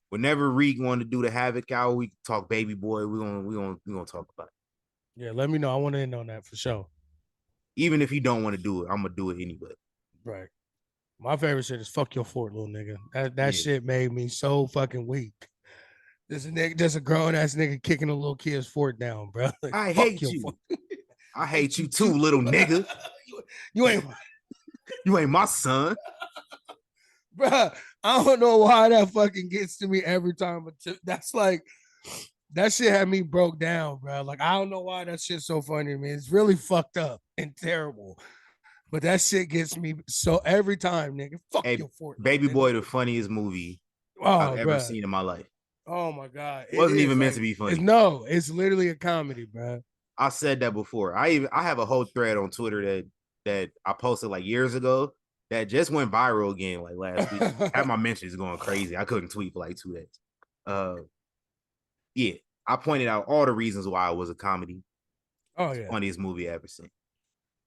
[SPEAKER 1] whenever Reek want to do the Havoc hour, we talk Baby Boy. We're gonna talk about it.
[SPEAKER 2] Yeah, let me know. I want to end on that for sure.
[SPEAKER 1] Even if you don't want to do it, I'm gonna do it anyway.
[SPEAKER 2] Right. My favorite shit is fuck your fort, little nigga. That
[SPEAKER 1] Yeah.
[SPEAKER 2] shit made me so fucking weak. This a nigga, just a grown ass nigga kicking a little kid's fort down, bro. Like,
[SPEAKER 1] I
[SPEAKER 2] fuck
[SPEAKER 1] hate
[SPEAKER 2] your
[SPEAKER 1] you.
[SPEAKER 2] fort.
[SPEAKER 1] I hate you too, little nigga.
[SPEAKER 2] You ain't,
[SPEAKER 1] You ain't my son.
[SPEAKER 2] bro. I don't know why that fucking gets to me every time, but that's like that shit had me broke down, bro. Like I don't know why that shit's so funny to me. It's really fucked up and terrible. But that shit gets me so every time, nigga. Fuck
[SPEAKER 1] Hey,
[SPEAKER 2] your fort,
[SPEAKER 1] Baby
[SPEAKER 2] nigga.
[SPEAKER 1] Boy, the funniest movie I've
[SPEAKER 2] Oh,
[SPEAKER 1] ever
[SPEAKER 2] bro.
[SPEAKER 1] seen in my life.
[SPEAKER 2] Oh my god,
[SPEAKER 1] It wasn't even meant to be funny.
[SPEAKER 2] It's literally a comedy, bro.
[SPEAKER 1] I said that before. I have a whole thread on Twitter that I posted like years ago that just went viral again like last week. Had my mentions going crazy. I couldn't tweet for like 2 days. Yeah, I pointed out all the reasons why it was a comedy.
[SPEAKER 2] Oh yeah,
[SPEAKER 1] Funniest movie I ever seen.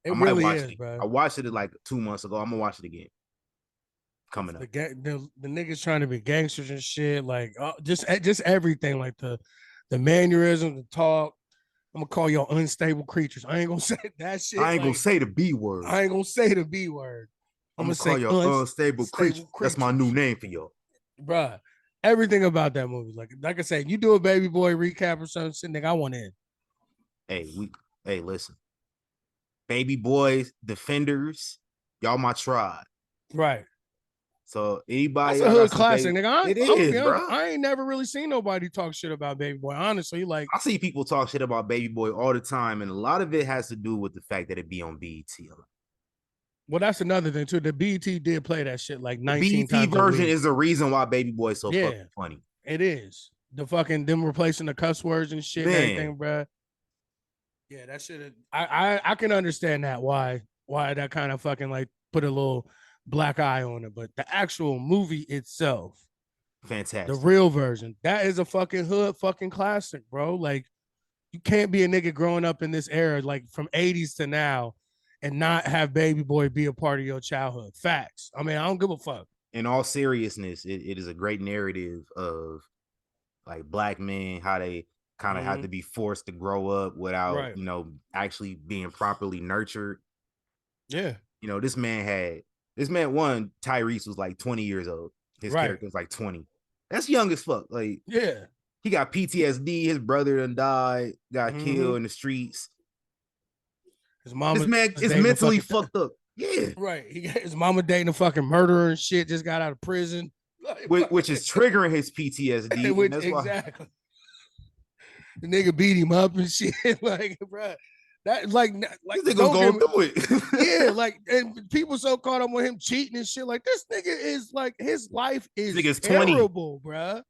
[SPEAKER 2] it
[SPEAKER 1] I might
[SPEAKER 2] really
[SPEAKER 1] watch
[SPEAKER 2] is,
[SPEAKER 1] it.
[SPEAKER 2] bro.
[SPEAKER 1] I watched it like 2 months ago. I'm gonna watch it again. Coming up.
[SPEAKER 2] The niggas trying to be gangsters and shit, like just everything, like the mannerisms, the talk. I'm gonna call y'all unstable creatures. I ain't gonna say that shit.
[SPEAKER 1] I ain't gonna
[SPEAKER 2] like,
[SPEAKER 1] say the B word.
[SPEAKER 2] I ain't gonna say the B word.
[SPEAKER 1] I'm
[SPEAKER 2] I'm
[SPEAKER 1] gonna
[SPEAKER 2] gonna say
[SPEAKER 1] call y'all unstable creatures. That's my new name for y'all.
[SPEAKER 2] Bruh. Everything about that movie, like I said, you do a Baby Boy recap or something, nigga, I want in.
[SPEAKER 1] Hey, listen. Baby Boys, Defenders, y'all my tribe.
[SPEAKER 2] Right.
[SPEAKER 1] So anybody,
[SPEAKER 2] that's a hood classic, nigga.
[SPEAKER 1] It is, bro.
[SPEAKER 2] I ain't never really seen nobody talk shit about Baby Boy. Honestly, like
[SPEAKER 1] I see people talk shit about Baby Boy all the time, and a lot of it has to do with the fact that it be on BET.
[SPEAKER 2] Well, that's another thing too. The BET did play that shit like 19
[SPEAKER 1] BET
[SPEAKER 2] times.
[SPEAKER 1] BET version is the reason why Baby Boy is so fucking funny.
[SPEAKER 2] It is. The fucking them replacing the cuss words and shit and everything, bro. Yeah, that shit. I can understand that why that kind of fucking like put a little black eye on it, but the actual movie itself,
[SPEAKER 1] fantastic.
[SPEAKER 2] The real version, that is a fucking hood fucking classic, bro. Like you can't be a nigga growing up in this era, like from 80s to now, and not have Baby Boy be a part of your childhood. Facts. I mean, I don't give a fuck.
[SPEAKER 1] In all seriousness, it is a great narrative of like black men, how they kind of have to be forced to grow up without, actually being properly nurtured.
[SPEAKER 2] Yeah.
[SPEAKER 1] This man Tyrese was like 20 years old. His character was like 20. That's young as fuck. Like,
[SPEAKER 2] yeah.
[SPEAKER 1] He got PTSD. His brother done died, got killed in the streets.
[SPEAKER 2] His mama,
[SPEAKER 1] this man is mentally fucked up. Yeah.
[SPEAKER 2] Right. He got his mama dating a fucking murderer and shit, just got out of prison.
[SPEAKER 1] Which is triggering his PTSD. That's
[SPEAKER 2] exactly. The nigga beat him up and shit. Like, bro. That like
[SPEAKER 1] this nigga's gonna do it.
[SPEAKER 2] Yeah, like, and people so caught up with him cheating and shit. Like, this nigga is like, his life is terrible, 20. Bro.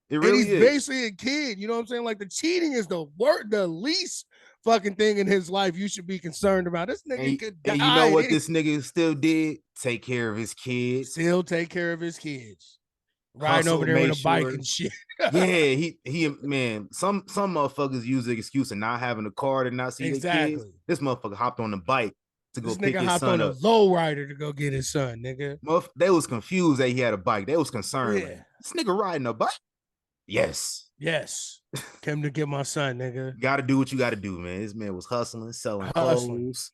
[SPEAKER 1] It really
[SPEAKER 2] and he's basically a kid. You know what I'm saying? Like, the cheating is the least fucking thing in his life you should be concerned about. This nigga could die.
[SPEAKER 1] And you know what this nigga still did? Take care of his kids.
[SPEAKER 2] Still take care of his kids. Riding over there with a bike and shit.
[SPEAKER 1] Yeah, he man, some motherfuckers use the excuse of not having a car to not see their kids. This motherfucker hopped on the bike to go pick his son up. This nigga hopped on a
[SPEAKER 2] low rider to go get his son, nigga.
[SPEAKER 1] They was confused that he had a bike. They was concerned. Yeah. Like, this nigga riding a bike? Yes.
[SPEAKER 2] Came to get my son, nigga.
[SPEAKER 1] Gotta do what you gotta do, man. This man was hustling, selling clothes.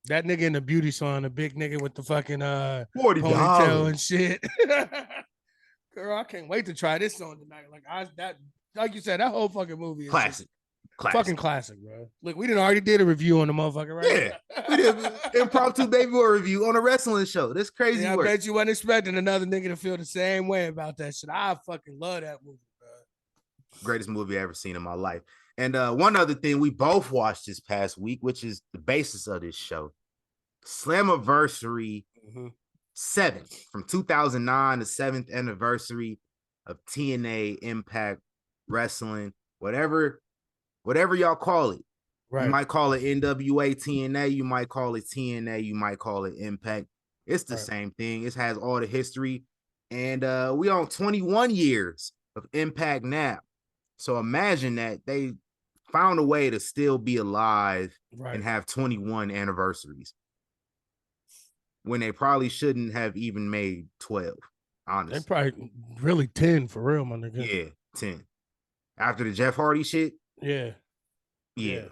[SPEAKER 2] That nigga in the beauty salon, the big nigga with the fucking
[SPEAKER 1] $40
[SPEAKER 2] ponytail and shit. Girl, I can't wait to try this on tonight. Like you said, that whole fucking movie is
[SPEAKER 1] classic.
[SPEAKER 2] Fucking classic, bro. Look, we already did a review on the motherfucker, right?
[SPEAKER 1] Yeah, we did impromptu Baby Boy review on a wrestling show. This crazy.
[SPEAKER 2] I bet you wasn't expecting another nigga to feel the same way about that shit. I fucking love that movie, bro.
[SPEAKER 1] Greatest movie I ever seen in my life. And one other thing we both watched this past week, which is the basis of this show, Slammiversary 7 from 2009, the 7th anniversary of TNA Impact Wrestling, whatever y'all call it. Right. You might call it NWA TNA, you might call it TNA, you might call it Impact. It's the same thing. It has all the history. And we on 21 years of Impact now. So imagine that they found a way to still be alive and have 21 anniversaries when they probably shouldn't have even made 12, honestly.
[SPEAKER 2] They probably really 10 for real, my nigga.
[SPEAKER 1] Yeah, 10. After the Jeff Hardy shit?
[SPEAKER 2] Yeah.
[SPEAKER 1] Yeah.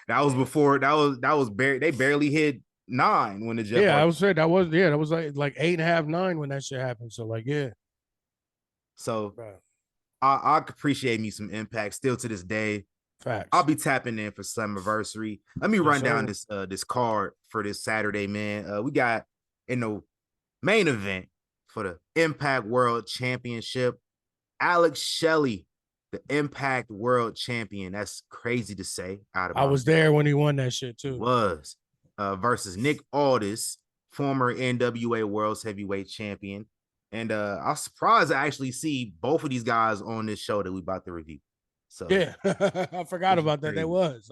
[SPEAKER 1] That was before they barely hit 9 when the Jeff
[SPEAKER 2] Yeah, I
[SPEAKER 1] Hardy.
[SPEAKER 2] was saying that was like 8.5, 9 when that shit happened. So like, yeah.
[SPEAKER 1] So
[SPEAKER 2] Right.
[SPEAKER 1] I appreciate me some Impact still to this day.
[SPEAKER 2] Facts.
[SPEAKER 1] I'll be tapping in for Slammiversary. Let me run down this card for this Saturday, man. We got in the main event for the Impact World Championship, Alex Shelley, the Impact World Champion. That's crazy to say.
[SPEAKER 2] I was there when he won that shit too.
[SPEAKER 1] Was versus Nick Aldis, former NWA World's Heavyweight Champion. And I was surprised to actually see both of these guys on this show that we about to review. So
[SPEAKER 2] yeah, I forgot about that. There was.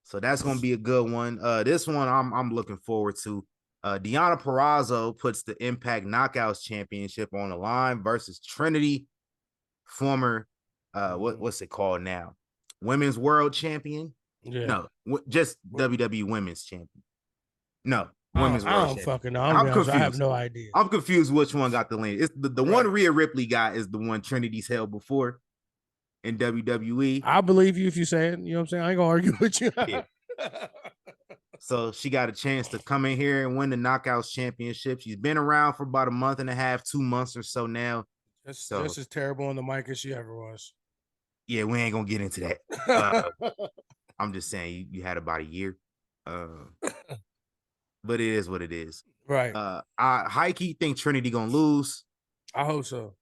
[SPEAKER 1] So that's gonna be a good one. This one I'm looking forward to. Deonna Purrazzo puts the Impact Knockouts Championship on the line versus Trinity, former what's it called now? Women's World Champion.
[SPEAKER 2] Yeah.
[SPEAKER 1] No, just WWE Women's Champion. No,
[SPEAKER 2] Women's
[SPEAKER 1] World
[SPEAKER 2] I don't fucking know. I'm confused. I have no idea.
[SPEAKER 1] I'm confused which one got the lead. It's the one Rhea Ripley got is the one Trinity's held before in WWE.
[SPEAKER 2] I believe you if you say it. You know what I'm saying? I ain't gonna argue with you.
[SPEAKER 1] Yeah. So she got a chance to come in here and win the Knockouts Championship. She's been around for about a month and a half, 2 months or so now.
[SPEAKER 2] Just as terrible on the mic as she ever was.
[SPEAKER 1] Yeah, we ain't gonna get into that. I'm just saying you had about a year. But it is what it is.
[SPEAKER 2] Right.
[SPEAKER 1] I high-key think Trinity gonna lose.
[SPEAKER 2] I hope so.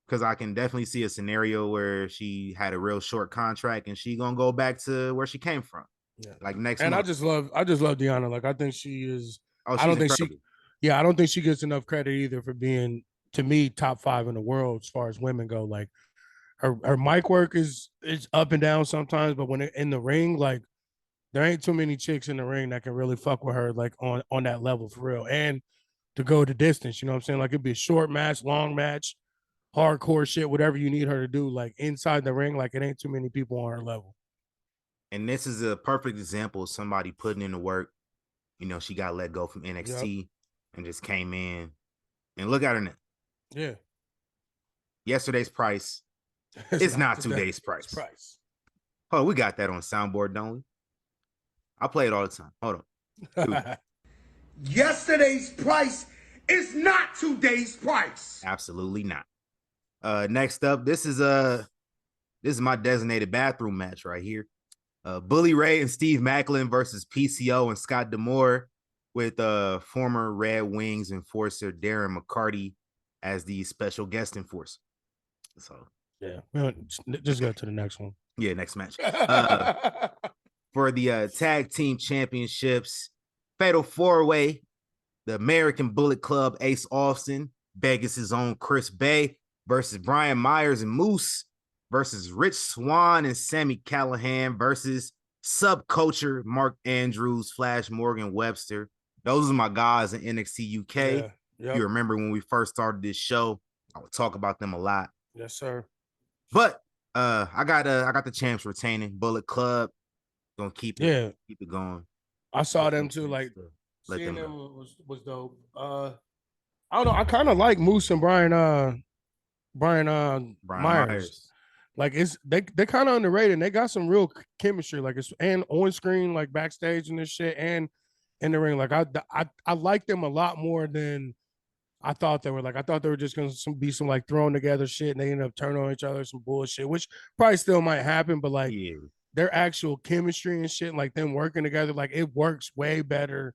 [SPEAKER 1] Because I can definitely see a scenario where she had a real short contract and she gonna go back to where she came from.
[SPEAKER 2] Yeah.
[SPEAKER 1] Like next
[SPEAKER 2] and
[SPEAKER 1] month.
[SPEAKER 2] I just love Deonna. Like I think she is
[SPEAKER 1] I don't think
[SPEAKER 2] she gets enough credit either for being, to me, top 5 in the world as far as women go. Like her mic work is up and down sometimes, but when in the ring, like there ain't too many chicks in the ring that can really fuck with her like on that level for real. And to go the distance, you know what I'm saying? Like it'd be a short match, long match, hardcore shit, whatever you need her to do, like inside the ring, like it ain't too many people on her level.
[SPEAKER 1] And this is a perfect example of somebody putting in the work. You know, she got let go from NXT and just came in. And look at her now.
[SPEAKER 2] Yeah.
[SPEAKER 1] Yesterday's price. It's not today's price. Oh, we got that on soundboard, don't we? I play it all the time. Hold on.
[SPEAKER 6] Yesterday's price is not today's price.
[SPEAKER 1] Absolutely not. Next up, this is my designated bathroom match right here. Bully Ray and Steve Macklin versus PCO and Scott D'Amore, with former Red Wings enforcer Darren McCarty as the special guest enforcer. So
[SPEAKER 2] yeah, just go to the next one.
[SPEAKER 1] Yeah, next match. For the tag team championships, Fatal 4-Way, the American Bullet Club, Ace Austin, Vegas' own Chris Bay versus Brian Myers and Moose versus Rich Swann and Sami Callihan versus Subculture, Mark Andrews, Flash Morgan Webster. Those are my guys in NXT UK. Yeah, yep. You remember when we first started this show, I would talk about them a lot.
[SPEAKER 2] Yes, sir.
[SPEAKER 1] But I got the champs retaining. Bullet Club gonna keep it going.
[SPEAKER 2] I saw them too. Like seeing them was dope. I don't know. I kind of like Moose and Brian Myers. Like they kind of underrated. And they got some real chemistry. Like it's and on screen, like backstage and this shit, and in the ring. Like I like them a lot more than I thought they were. Like I thought they were just gonna be some like throwing together shit, and they ended up turning on each other, some bullshit, which probably still might happen. But like their actual chemistry and shit, like them working together, like it works way better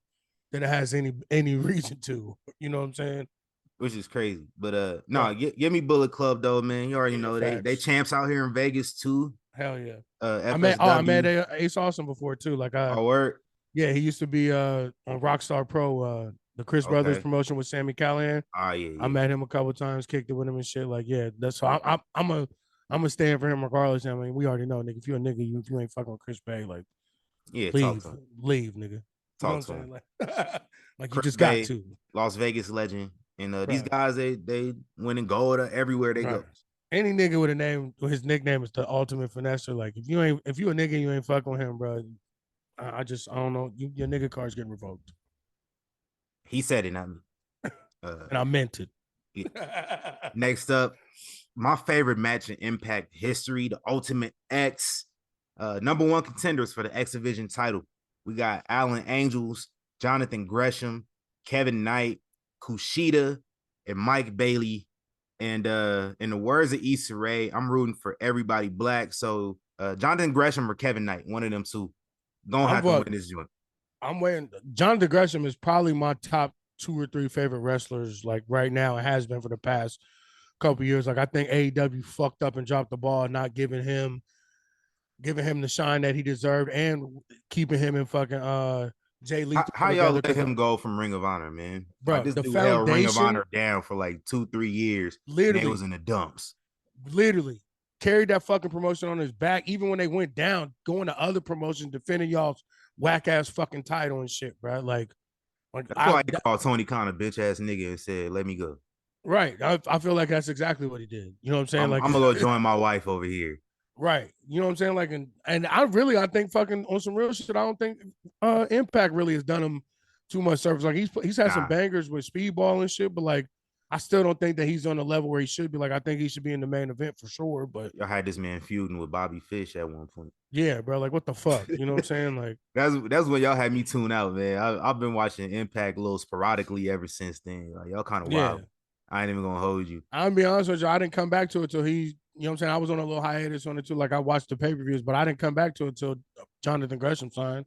[SPEAKER 2] than it has any reason to. You know what I'm saying?
[SPEAKER 1] Which is crazy, but give me Bullet Club though, man. You already know they champs out here in Vegas too.
[SPEAKER 2] Hell yeah.
[SPEAKER 1] I
[SPEAKER 2] met Ace Austin before too. Like yeah, he used to be on Rockstar Pro, the Chris Brothers promotion with Sami Callihan.
[SPEAKER 1] Yeah.
[SPEAKER 2] I met him a couple of times, kicked it with him and shit. Like that's so I'm a stand for him regardless. I mean, we already know, nigga. If you're a nigga, if you ain't fucking with Chris Bay, like leave, nigga.
[SPEAKER 1] Talk to him.
[SPEAKER 2] Like you just got to.
[SPEAKER 1] Las Vegas legend. And these guys, they winning gold everywhere they go.
[SPEAKER 2] Any nigga with a name, his nickname is the Ultimate Finesser. Like if you a nigga, you ain't fucking with him, bro. I don't know. Your nigga card's getting revoked.
[SPEAKER 1] He said it, not me.
[SPEAKER 2] And I meant it.
[SPEAKER 1] Yeah. Next up, my favorite match in Impact history, the Ultimate X Number one contenders for the X Division title. We got Alan Angels, Jonathan Gresham, Kevin Knight, Kushida, and Mike Bailey. And in the words of Issa Rae, I'm rooting for everybody black. So Jonathan Gresham or Kevin Knight, one of them two, gonna have to win this joint.
[SPEAKER 2] I'm waiting. Jonathan Gresham is probably my top 2 or 3 favorite wrestlers, like right now. It has been for the past couple years. Like I think AEW fucked up and dropped the ball, not giving him the shine that he deserved, and keeping him in fucking Jay Lethal.
[SPEAKER 1] How y'all let him go from Ring of Honor, man?
[SPEAKER 2] Bro,
[SPEAKER 1] like, this
[SPEAKER 2] the
[SPEAKER 1] dude held Ring of
[SPEAKER 2] foundation-
[SPEAKER 1] Honor down for like 2-3 years.
[SPEAKER 2] Literally.
[SPEAKER 1] And it was in the dumps.
[SPEAKER 2] Literally carried that fucking promotion on his back, even when they went down, going to other promotions, defending y'all's whack ass fucking title and shit, bro. Like
[SPEAKER 1] I feel like he called Tony Khan a bitch ass nigga and said, "Let me go."
[SPEAKER 2] Right. I feel like that's exactly what he did. You know what I'm saying?
[SPEAKER 1] I'm
[SPEAKER 2] like
[SPEAKER 1] gonna go join my wife over here.
[SPEAKER 2] Right. You know what I'm saying? Like, and I think fucking on some real shit, I don't think Impact really has done him too much service. Like he's had some bangers with Speedball and shit, but like I still don't think that he's on the level where he should be. Like I think he should be in the main event for sure. But
[SPEAKER 1] y'all had this man feuding with Bobby Fish at one point.
[SPEAKER 2] Yeah, bro. Like what the fuck? You know what I'm saying? Like
[SPEAKER 1] that's when y'all had me tune out, man. I've been watching Impact a little sporadically ever since then. Like y'all kind of wild. I ain't even gonna hold you.
[SPEAKER 2] I'll be honest with you. I didn't come back to it till he. You know what I'm saying? I was on a little hiatus on it too. Like I watched the pay-per-views, but I didn't come back to it until Jonathan Gresham signed.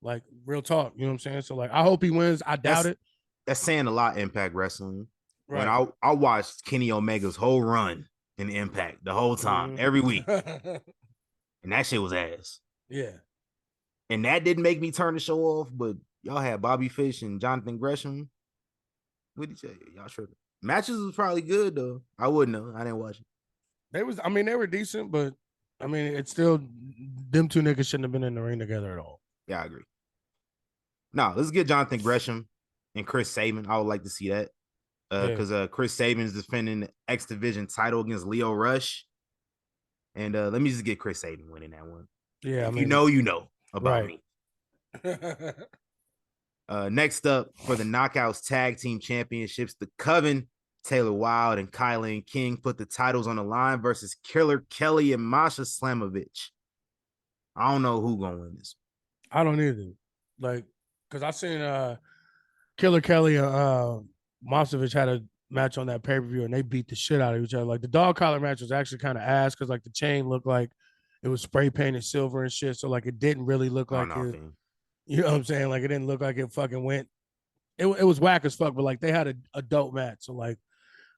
[SPEAKER 2] Like real talk. You know what I'm saying? So like I hope he wins. I doubt it.
[SPEAKER 1] That's saying a lot, Impact Wrestling.
[SPEAKER 2] Right.
[SPEAKER 1] When I watched Kenny Omega's whole run in Impact the whole time, every week. And that shit was ass.
[SPEAKER 2] Yeah.
[SPEAKER 1] And that didn't make me turn the show off, but y'all had Bobby Fish and Jonathan Gresham. What did you say? Y'all sure? Matches was probably good though. I wouldn't know. I didn't watch it.
[SPEAKER 2] They were decent, but I mean, it's still them two niggas shouldn't have been in the ring together at all.
[SPEAKER 1] Yeah, I agree. Now, let's get Jonathan Gresham and Chris Sabin. I would like to see that. Because Chris Sabin is defending the X Division title against Leo Rush. And let me just get Chris Sabin winning that one.
[SPEAKER 2] Yeah,
[SPEAKER 1] you know about me. Next up for the Knockouts Tag Team Championships, the Coven, Taylor Wilde and Kylan King put the titles on the line versus Killer Kelly and Masha Slamovich. I don't know who gonna win this.
[SPEAKER 2] I don't either. Like, because I seen Killer Kelly and Masovich had a match on that pay-per-view and they beat the shit out of each other. Like the dog collar match was actually kind of ass because like the chain looked like it was spray painted silver and shit. So like it didn't really look like it. You know what I'm saying? Like it didn't look like it fucking went. It was whack as fuck, but like they had a dope match. So like,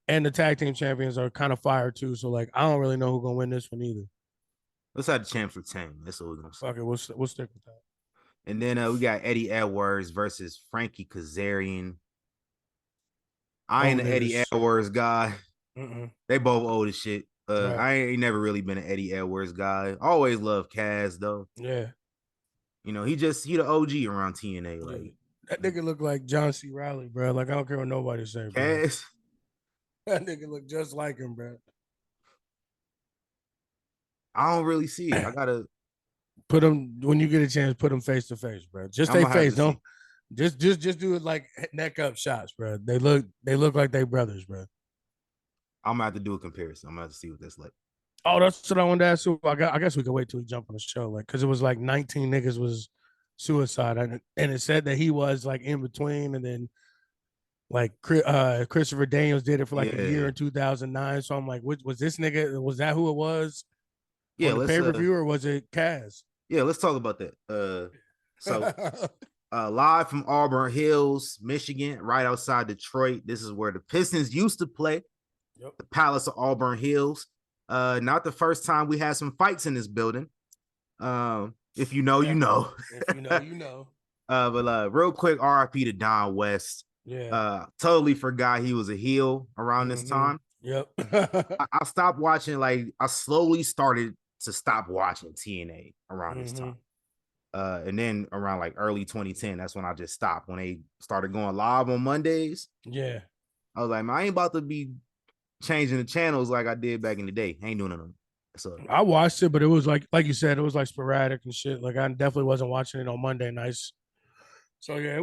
[SPEAKER 2] and the tag team champions are kind of fire too. So like, I don't really know who's gonna win this one either.
[SPEAKER 1] Let's have the champs retain. That's what we're gonna say.
[SPEAKER 2] Fuck it, we'll stick with that.
[SPEAKER 1] And then we got Eddie Edwards versus Frankie Kazarian. I ain't an Eddie Edwards guy. They both old as shit. Right. I ain't never really been an Eddie Edwards guy. Always loved Kaz though.
[SPEAKER 2] Yeah.
[SPEAKER 1] You know, he the OG around TNA. Like
[SPEAKER 2] that nigga look like John C. Riley, bro. Like I don't care what nobody say.
[SPEAKER 1] Kaz.
[SPEAKER 2] That nigga look just like him, bro.
[SPEAKER 1] I don't really see it. I gotta
[SPEAKER 2] put him when you get a chance. Put him face to face, bro. Just stay face. Don't just do it like neck up shots, bro. They look like they brothers, bro.
[SPEAKER 1] I'm gonna have to do a comparison. I'm gonna have to see what that's like.
[SPEAKER 2] Oh, that's what I wanted to ask you. I guess we could wait till we jump on the show, like, because it was like 19 niggas was suicide, and it said that he was like in between, and then like Christopher Daniels did it for like a year in 2009. So I'm like, was this nigga? Was that who it was?
[SPEAKER 1] Yeah,
[SPEAKER 2] on the pay-per-view, or was it Kaz?
[SPEAKER 1] Yeah, let's talk about that. So live from Auburn Hills, Michigan, right outside Detroit. This is where the Pistons used to play. Yep. The Palace of Auburn Hills. Not the first time we had some fights in this building. If you know, you know.
[SPEAKER 2] If you know, you know.
[SPEAKER 1] But real quick, RIP to Don West.
[SPEAKER 2] Yeah.
[SPEAKER 1] Totally forgot he was a heel around this time.
[SPEAKER 2] Yep.
[SPEAKER 1] I stopped watching, like I slowly started to stop watching TNA around this time. And then around like early 2010, that's when I just stopped when they started going live on Mondays.
[SPEAKER 2] Yeah.
[SPEAKER 1] I was like, man, I ain't about to be changing the channels like I did back in the day. I ain't doing them. So
[SPEAKER 2] I watched it, but it was like you said, it was like sporadic and shit. Like I definitely wasn't watching it on Monday nights. So yeah,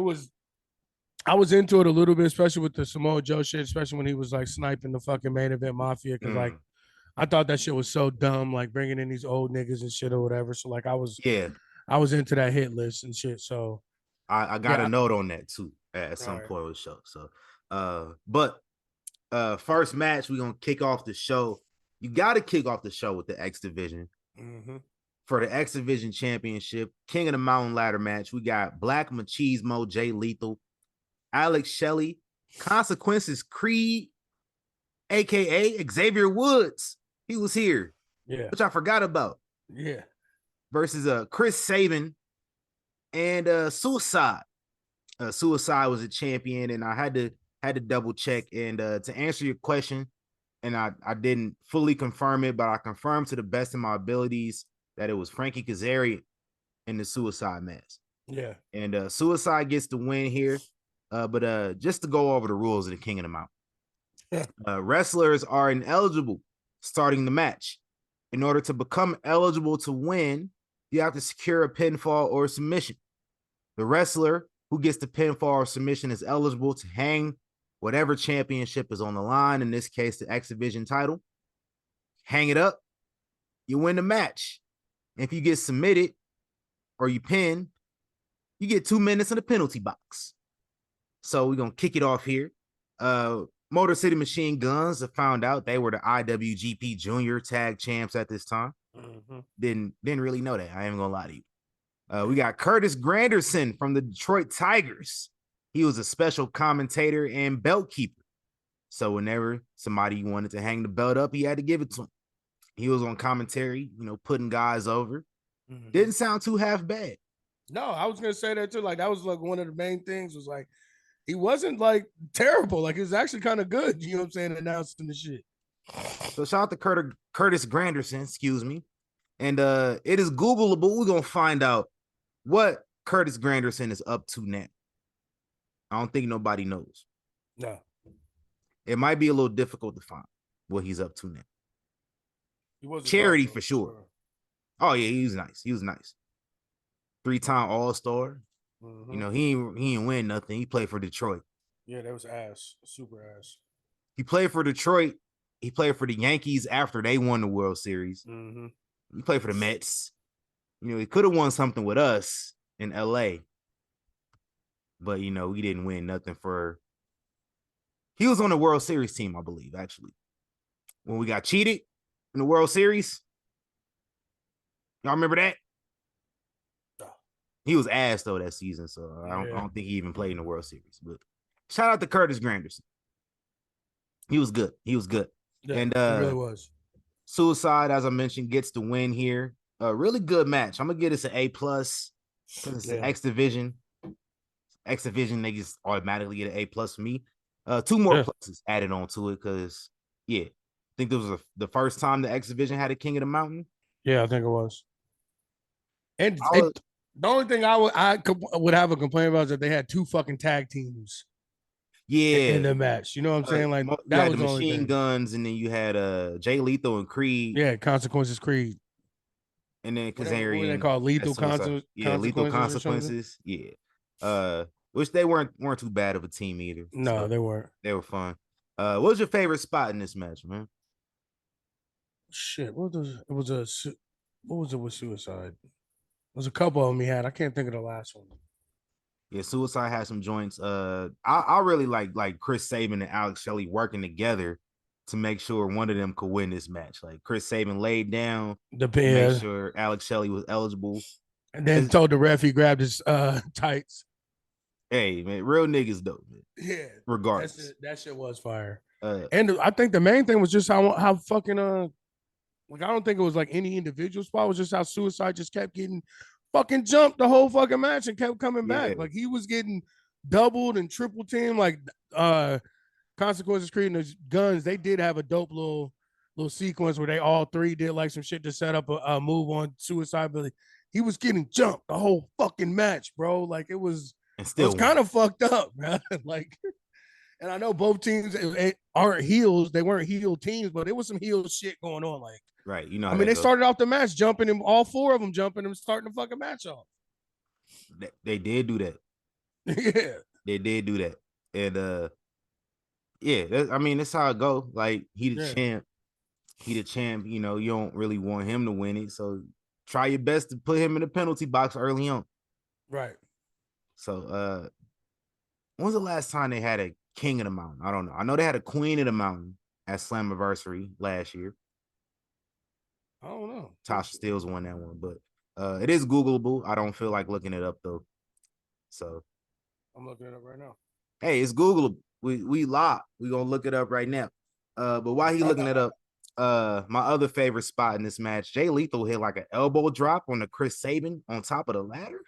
[SPEAKER 2] I was into it a little bit, especially with the Samoa Joe shit, especially when he was like sniping the fucking main event Mafia. Cause like I thought that shit was so dumb, like bringing in these old niggas and shit or whatever. So like I was into that hit list and shit. So
[SPEAKER 1] I got a note on that too at some
[SPEAKER 2] right.
[SPEAKER 1] point of the show. So but first match, we're gonna kick off the show. You gotta kick off the show with the X Division. For the X Division Championship, King of the Mountain ladder match. We got Black Machismo, Jay Lethal, Alex Shelley, Consequences Creed, aka Xavier Woods. He was here, which I forgot about. Versus Chris Sabin and Suicide. Suicide was a champion, and I had to double check. And to answer your question, and I didn't fully confirm it, but I confirmed to the best of my abilities that it was Frankie Kazarian in the Suicide match. And Suicide gets the win here. But just to go over the rules of the King of the Mountain. Wrestlers are ineligible starting the match. In order to become eligible to win, you have to secure a pinfall or submission. The wrestler who gets the pinfall or submission is eligible to hang whatever championship is on the line, in this case, the X Division title. Hang it up, you win the match. If you get submitted or you pin, you get 2 minutes in the penalty box. So we're going to kick it off here. Motor City Machine Guns have found out they were the IWGP Junior Tag Champs at this time. Didn't really know that. I ain't gonna lie to you. We got Curtis Granderson from the Detroit Tigers. He was a special commentator and belt keeper. So whenever somebody wanted to hang the belt up, he had to give it to him. He was on commentary, putting guys over. Didn't sound too half bad.
[SPEAKER 2] No, I was gonna say that too. Like that was like one of the main things was like he wasn't like terrible. Like he was actually kind of good. You know what I'm saying? Announcing the shit.
[SPEAKER 1] So shout out to Curtis Granderson, excuse me. And it is Googleable. We're gonna find out what Curtis Granderson is up to now. I don't think nobody knows.
[SPEAKER 2] No.
[SPEAKER 1] It might be a little difficult to find what he's up to now. He was charity for sure. Oh yeah, he was nice. He was nice. 3-time All-Star. He didn't win nothing. He played for Detroit.
[SPEAKER 2] Yeah, that was ass. Super ass.
[SPEAKER 1] He played for Detroit. He played for the Yankees after they won the World Series. He played for the Mets. He could have won something with us in LA. But, we didn't win nothing for. He was on the World Series team, I believe, actually. When we got cheated in the World Series. Y'all remember that? He was ass, though, that season. So I don't think he even played in the World Series. But shout out to Curtis Granderson. He was good. He was good.
[SPEAKER 2] Yeah,
[SPEAKER 1] and
[SPEAKER 2] he really was.
[SPEAKER 1] Suicide, as I mentioned, gets the win here. A really good match. I'm gonna give this an A+. Because it's an X Division. X Division, they just automatically get an A+ for me. 2 more pluses added on to it because, I think this was the first time the X Division had a King of the Mountain.
[SPEAKER 2] Yeah, I think it was. And the only thing I would have a complaint about is that they had 2 fucking tag teams. In the match, you know what I'm saying? Like that was the
[SPEAKER 1] Machine Guns, and then you had Jay Lethal and Creed.
[SPEAKER 2] Yeah, Consequences Creed.
[SPEAKER 1] And then Kazarian.
[SPEAKER 2] What they call Lethal Consequences.
[SPEAKER 1] Yeah, Lethal Consequences. Yeah. Which they weren't too bad of a team either.
[SPEAKER 2] No, so they weren't.
[SPEAKER 1] They were fun. What was your favorite spot in this match, man?
[SPEAKER 2] Shit, what was it with Suicide? There was a couple of them he had. I can't think of the last one.
[SPEAKER 1] Yeah, Suicide had some joints. I really like Chris Sabin and Alex Shelley working together to make sure one of them could win this match. Like Chris Sabin laid down to make sure Alex Shelley was eligible.
[SPEAKER 2] And then told the ref he grabbed his tights.
[SPEAKER 1] Hey, man, real niggas though, man.
[SPEAKER 2] Yeah.
[SPEAKER 1] Regardless.
[SPEAKER 2] That shit was fire. And I think the main thing was just how fucking like I don't think it was like any individual spot. It was just how Suicide just kept getting fucking jumped the whole fucking match and kept coming back. Like he was getting doubled and triple teamed. Like Consequences Creed and the Guns, they did have a dope little sequence where they all 3 did like some shit to set up a move on Suicide, but he was getting jumped the whole fucking match, bro. Like it was kind of fucked up, man. Like, and I know both teams aren't heels. They weren't heel teams, but there was some heel shit going on. Like,
[SPEAKER 1] right,
[SPEAKER 2] I mean, they started off the match jumping him, all 4 of them jumping him, starting the fucking match off.
[SPEAKER 1] They did do that.
[SPEAKER 2] Yeah,
[SPEAKER 1] they did do that, and I mean, that's how it go. Like he the champ. he the champ. You know, you don't really want him to win it, so try your best to put him in the penalty box early on.
[SPEAKER 2] Right.
[SPEAKER 1] So, when was the last time they had a king of the mountain? I don't know. I know they had a queen of the mountain at Slammiversary last year.
[SPEAKER 2] I don't know.
[SPEAKER 1] Tasha Steelz won that one, but it is Googleable. I don't feel like looking it up though. So
[SPEAKER 2] I'm looking it up right now.
[SPEAKER 1] Hey, it's Googleable. We live. We gonna look it up right now. But while he looking it up, my other favorite spot in this match, Jay Lethal hit like an elbow drop on the Chris Sabin on top of the ladder.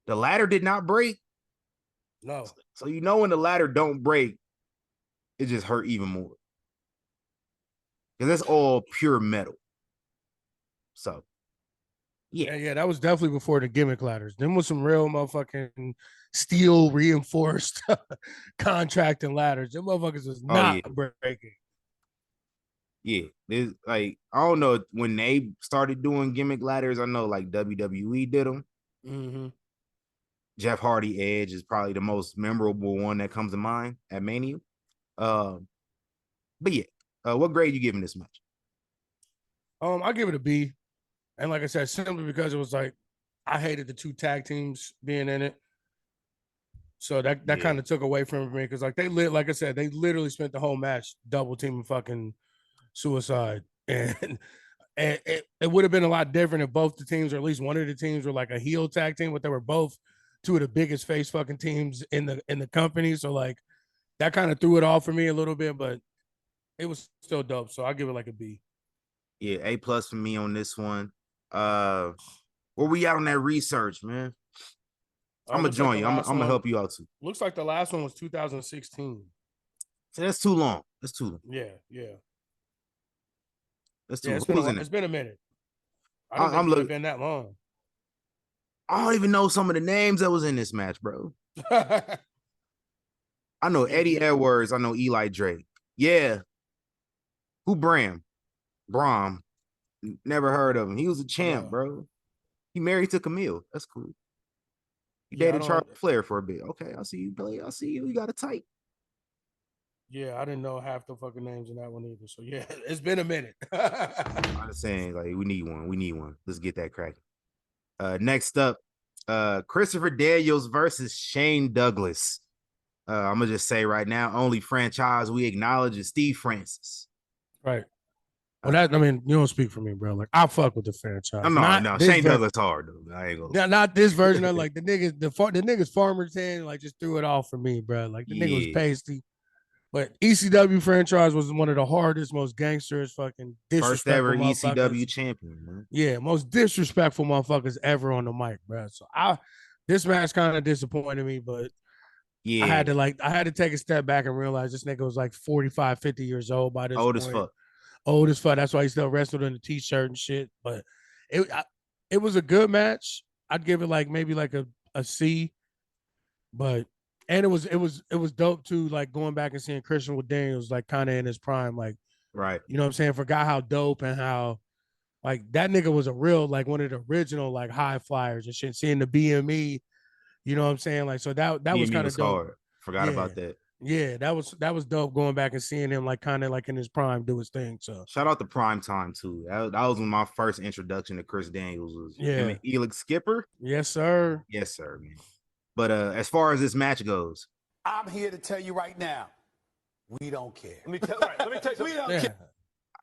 [SPEAKER 1] The ladder did not break.
[SPEAKER 2] No.
[SPEAKER 1] So you know when the ladder don't break, it just hurt even more. Because that's all pure metal. So
[SPEAKER 2] yeah, that was definitely before the gimmick ladders. Them was some real motherfucking steel reinforced contracting ladders. Them motherfuckers was not breaking.
[SPEAKER 1] Yeah, there's like I don't know when they started doing gimmick ladders. I know like WWE did them.
[SPEAKER 2] Mm-hmm.
[SPEAKER 1] Jeff Hardy Edge is probably the most memorable one that comes to mind at Mania. But yeah, what grade you giving this match?
[SPEAKER 2] I give it a B, and like I said, simply because it was like I hated the two tag teams being in it, so that kind of took away from me because like like I said, they literally spent the whole match double teaming fucking Suicide, and it would have been a lot different if both the teams or at least one of the teams were like a heel tag team, but they were both two of the biggest face fucking teams in the company. So like that kind of threw it off for me a little bit, but it was still dope. So I'll give it like a B.
[SPEAKER 1] Yeah, A+ for me on this one. Where we at on that research, man? I'm gonna join you. I'm gonna help you out too.
[SPEAKER 2] Looks like the last one was 2016.
[SPEAKER 1] So that's too long. That's too long.
[SPEAKER 2] Yeah.
[SPEAKER 1] That's too.
[SPEAKER 2] Yeah, it's been a minute. I'm looking. Been that long.
[SPEAKER 1] I don't even know some of the names that was in this match, bro. I know Eddie Edwards. I know Eli Drake. Yeah. Who Bram? Brahm. Never heard of him. He was a champ, bro. He married to Camille. That's cool. He dated Charlie Flair for a bit. Okay, I see you, play. I see you. You got a type.
[SPEAKER 2] Yeah, I didn't know half the fucking names in that one either. So yeah, it's been a minute.
[SPEAKER 1] I'm saying like we need one. We need one. Let's get that cracking. Next up, Christopher Daniels versus Shane Douglas. I'm gonna just say right now, only franchise we acknowledge is Steve Francis.
[SPEAKER 2] Right. Well, I mean, you don't speak for me, bro. Like, I fuck with the franchise.
[SPEAKER 1] No, Shane Douglas hard, though. I ain't gonna.
[SPEAKER 2] Not this version of like the niggas Farmer 10 like just threw it off for me, bro. Like the nigga was pasty. But ECW franchise was one of the hardest, most gangsters, fucking disrespectful
[SPEAKER 1] first ever ECW champion, man.
[SPEAKER 2] Yeah, most disrespectful motherfuckers ever on the mic, bro. So this match kind of disappointed me, but yeah, I had to take a step back and realize this nigga was like 45, 50 years old by this point. Old as fuck. That's why he still wrestled in the t-shirt and shit. But it was a good match. I'd give it like maybe like a C. But and it was dope too, like going back and seeing Christian with Daniels like kind of in his prime, like
[SPEAKER 1] right.
[SPEAKER 2] You know what I'm saying? Forgot how dope and how like that nigga was a real like one of the original like high flyers and shit. Seeing the BME, you know what I'm saying? Like so that was kind of dope.
[SPEAKER 1] Hard. Forgot about that.
[SPEAKER 2] Yeah, that was dope going back and seeing him like kind of like in his prime do his thing. So
[SPEAKER 1] shout out to Prime Time too. That was when my first introduction to Chris Daniels was him and Elix Skipper.
[SPEAKER 2] Yes, sir.
[SPEAKER 1] Yes, sir, man. But as far as this match goes,
[SPEAKER 7] I'm here to tell you right now, we don't care.
[SPEAKER 5] Let me tell you,
[SPEAKER 7] we don't care.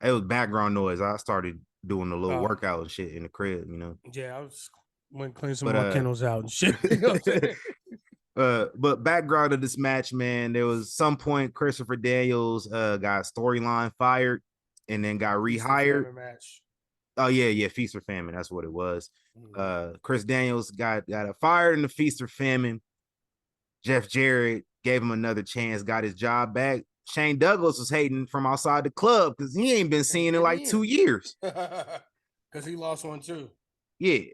[SPEAKER 1] It was background noise. I started doing a little workout and shit in the crib, you know.
[SPEAKER 2] Yeah, I went clean some more kennels out and shit. You know what I'm saying?
[SPEAKER 1] But background of this match, man, there was some point Christopher Daniels got storyline fired and then got rehired. Oh yeah, Feast or Famine, that's what it was. Chris Daniels got fired in the Feast or Famine. Jeff Jarrett gave him another chance, got his job back. Shane Douglas was hating from outside the club because he ain't been seen in like 2 years.
[SPEAKER 2] Because he lost one too.
[SPEAKER 1] Yeah.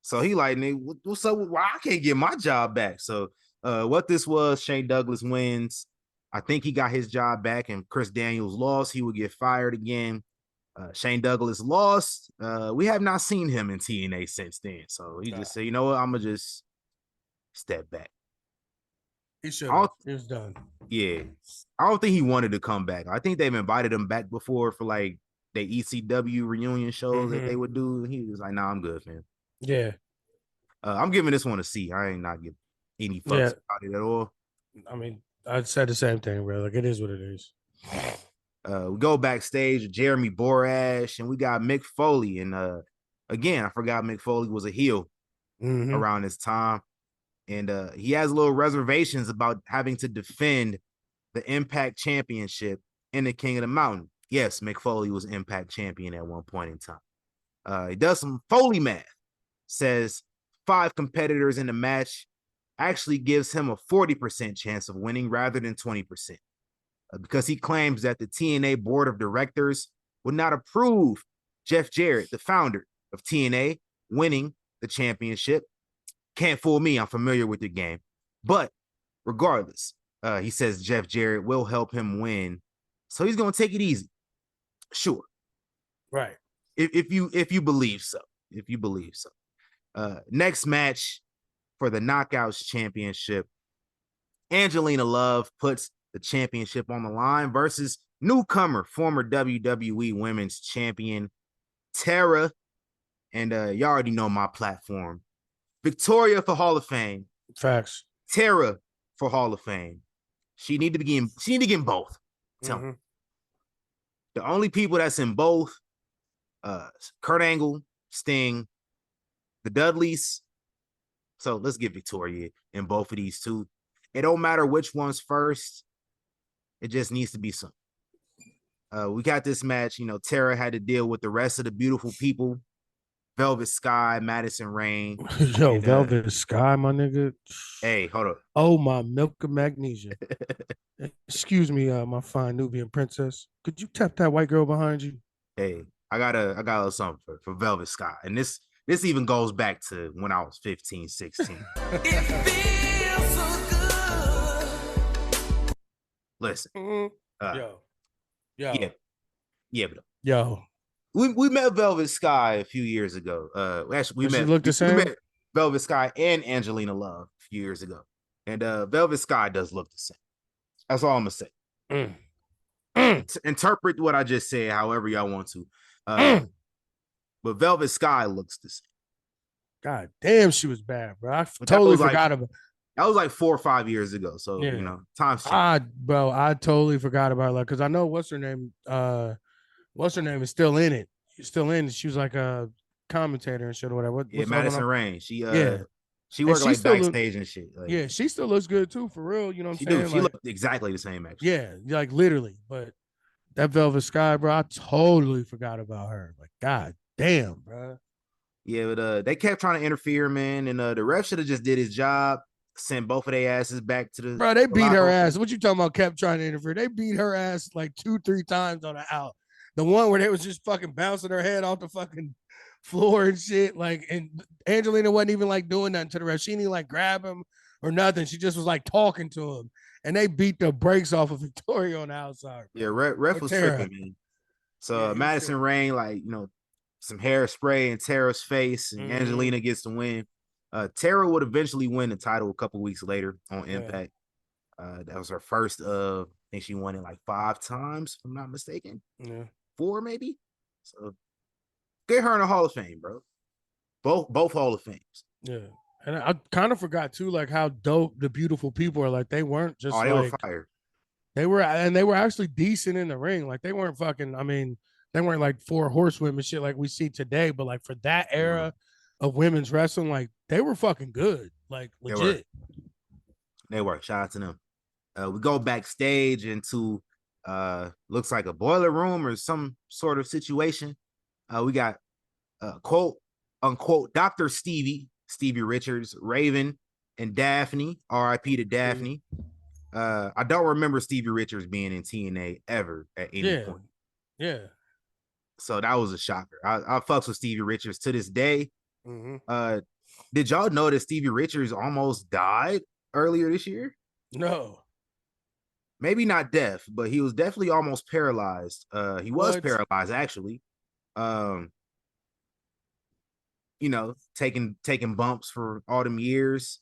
[SPEAKER 1] So he like, what's up? Why I can't get my job back? So what this was, Shane Douglas wins. I think he got his job back and Chris Daniels lost. He would get fired again. Shane Douglas lost. We have not seen him in TNA since then. So he just said, you know what? I'm going to just step back.
[SPEAKER 2] He should. He was done.
[SPEAKER 1] Yeah, I don't think he wanted to come back. I think they've invited him back before for like the ECW reunion shows that they would do. He was like, "Nah, I'm good, man."
[SPEAKER 2] Yeah.
[SPEAKER 1] I'm giving this one a C. I ain't not giving any fucks about it at all.
[SPEAKER 2] I mean, I'd say the same thing, bro. Like, it is what it is.
[SPEAKER 1] We go backstage with Jeremy Borash, and we got Mick Foley. And again, I forgot Mick Foley was a heel around this time. And he has little reservations about having to defend the Impact Championship in the King of the Mountain. Yes, Mick Foley was Impact Champion at one point in time. He does some Foley math, says 5 competitors in the match actually gives him a 40% chance of winning rather than 20%. Because he claims that the TNA board of directors would not approve Jeff Jarrett, the founder of TNA, winning the championship. Can't fool me. I'm familiar with the game. But regardless, he says Jeff Jarrett will help him win. So he's going to take it easy. Sure.
[SPEAKER 2] Right.
[SPEAKER 1] If you believe so. If you believe so. Next match for the Knockouts Championship. Angelina Love puts the championship on the line versus newcomer, former WWE Women's Champion, Tara. And you already know my platform. Victoria for Hall of Fame.
[SPEAKER 2] Facts.
[SPEAKER 1] Tara for Hall of Fame. She need to get in both. Tell me. The only people that's in both, Kurt Angle, Sting, the Dudleys. So let's get Victoria in both of these two. It don't matter which one's first. It just needs to be some. We got this match. You know, Tara had to deal with the rest of the beautiful people. Velvet Sky, Madison Rain.
[SPEAKER 2] Yo, and, Velvet Sky, my nigga.
[SPEAKER 1] Hey, hold up.
[SPEAKER 2] Oh, my milk of magnesia. Excuse me, my fine Nubian princess. Could you tap that white girl behind you?
[SPEAKER 1] Hey, I got a little something for Velvet Sky. And this even goes back to when I was 15, 16. It feels so good. Listen.
[SPEAKER 2] Yo.
[SPEAKER 1] Yeah, but
[SPEAKER 2] yo.
[SPEAKER 1] We met Velvet Sky a few years ago. Actually, we met Velvet Sky and Angelina Love a few years ago. And Velvet Sky does look the same. That's all I'm gonna say. Interpret what I just said however y'all want to. But Velvet Sky looks the same.
[SPEAKER 2] God damn, she was bad, bro. I totally forgot about.
[SPEAKER 1] That was like 4 or 5 years ago. So you know, time's changed.
[SPEAKER 2] I totally forgot about her because I know what's her name. What's her name is still in it. She's still in it. She was like a commentator and shit or whatever. What's
[SPEAKER 1] Madison Rain. She worked like backstage and shit. Like,
[SPEAKER 2] yeah, she still looks good too, for real. You know what I'm saying?
[SPEAKER 1] She looked exactly the same, actually.
[SPEAKER 2] Yeah, like literally. But that Velvet Sky, bro, I totally forgot about her. Like, god damn, bro.
[SPEAKER 1] Yeah, but they kept trying to interfere, man, and the ref should have just did his job, sent both of their asses back to the.
[SPEAKER 2] Bro, they beat her ass. What you talking about? Kept trying to interfere. They beat her ass like 2-3 times on the out. The one where they was just fucking bouncing her head off the fucking floor and shit. Like, and Angelina wasn't even like doing nothing to the ref. She didn't like grab him or nothing. She just was like talking to him. And they beat the brakes off of Victoria on the outside.
[SPEAKER 1] Bro. Yeah, ref was tripping, man. So Madison Rain, like, you know, some hairspray in Tara's face, and Angelina gets the win. Tara would eventually win the title a couple weeks later on Impact. That was her first of, I think she won it like 5 times, if I'm not mistaken.
[SPEAKER 2] Yeah.
[SPEAKER 1] 4 maybe. So get her in the Hall of Fame, bro. Both Hall of Fames.
[SPEAKER 2] Yeah. And I kind of forgot too, like how dope the beautiful people are. Like they weren't just
[SPEAKER 1] they were fire.
[SPEAKER 2] They were actually decent in the ring. Like they weren't fucking, I mean, they weren't like 4 horsewomen shit like we see today, but like for that era of women's wrestling, like they were fucking good. Like legit.
[SPEAKER 1] They were. Shout out to them. We go backstage into looks like a boiler room or some sort of situation. We got quote unquote Dr. Stevie Richards, Raven, and Daphne. R.I.P. to Daphne. I don't remember Stevie Richards being in TNA ever at any point.
[SPEAKER 2] Yeah.
[SPEAKER 1] So that was a shocker. I fucks with Stevie Richards to this day. Did y'all know that Stevie Richards almost died earlier this year?
[SPEAKER 2] No.
[SPEAKER 1] Maybe not deaf, but he was definitely almost paralyzed. He was paralyzed, actually. You know, taking bumps for all them years.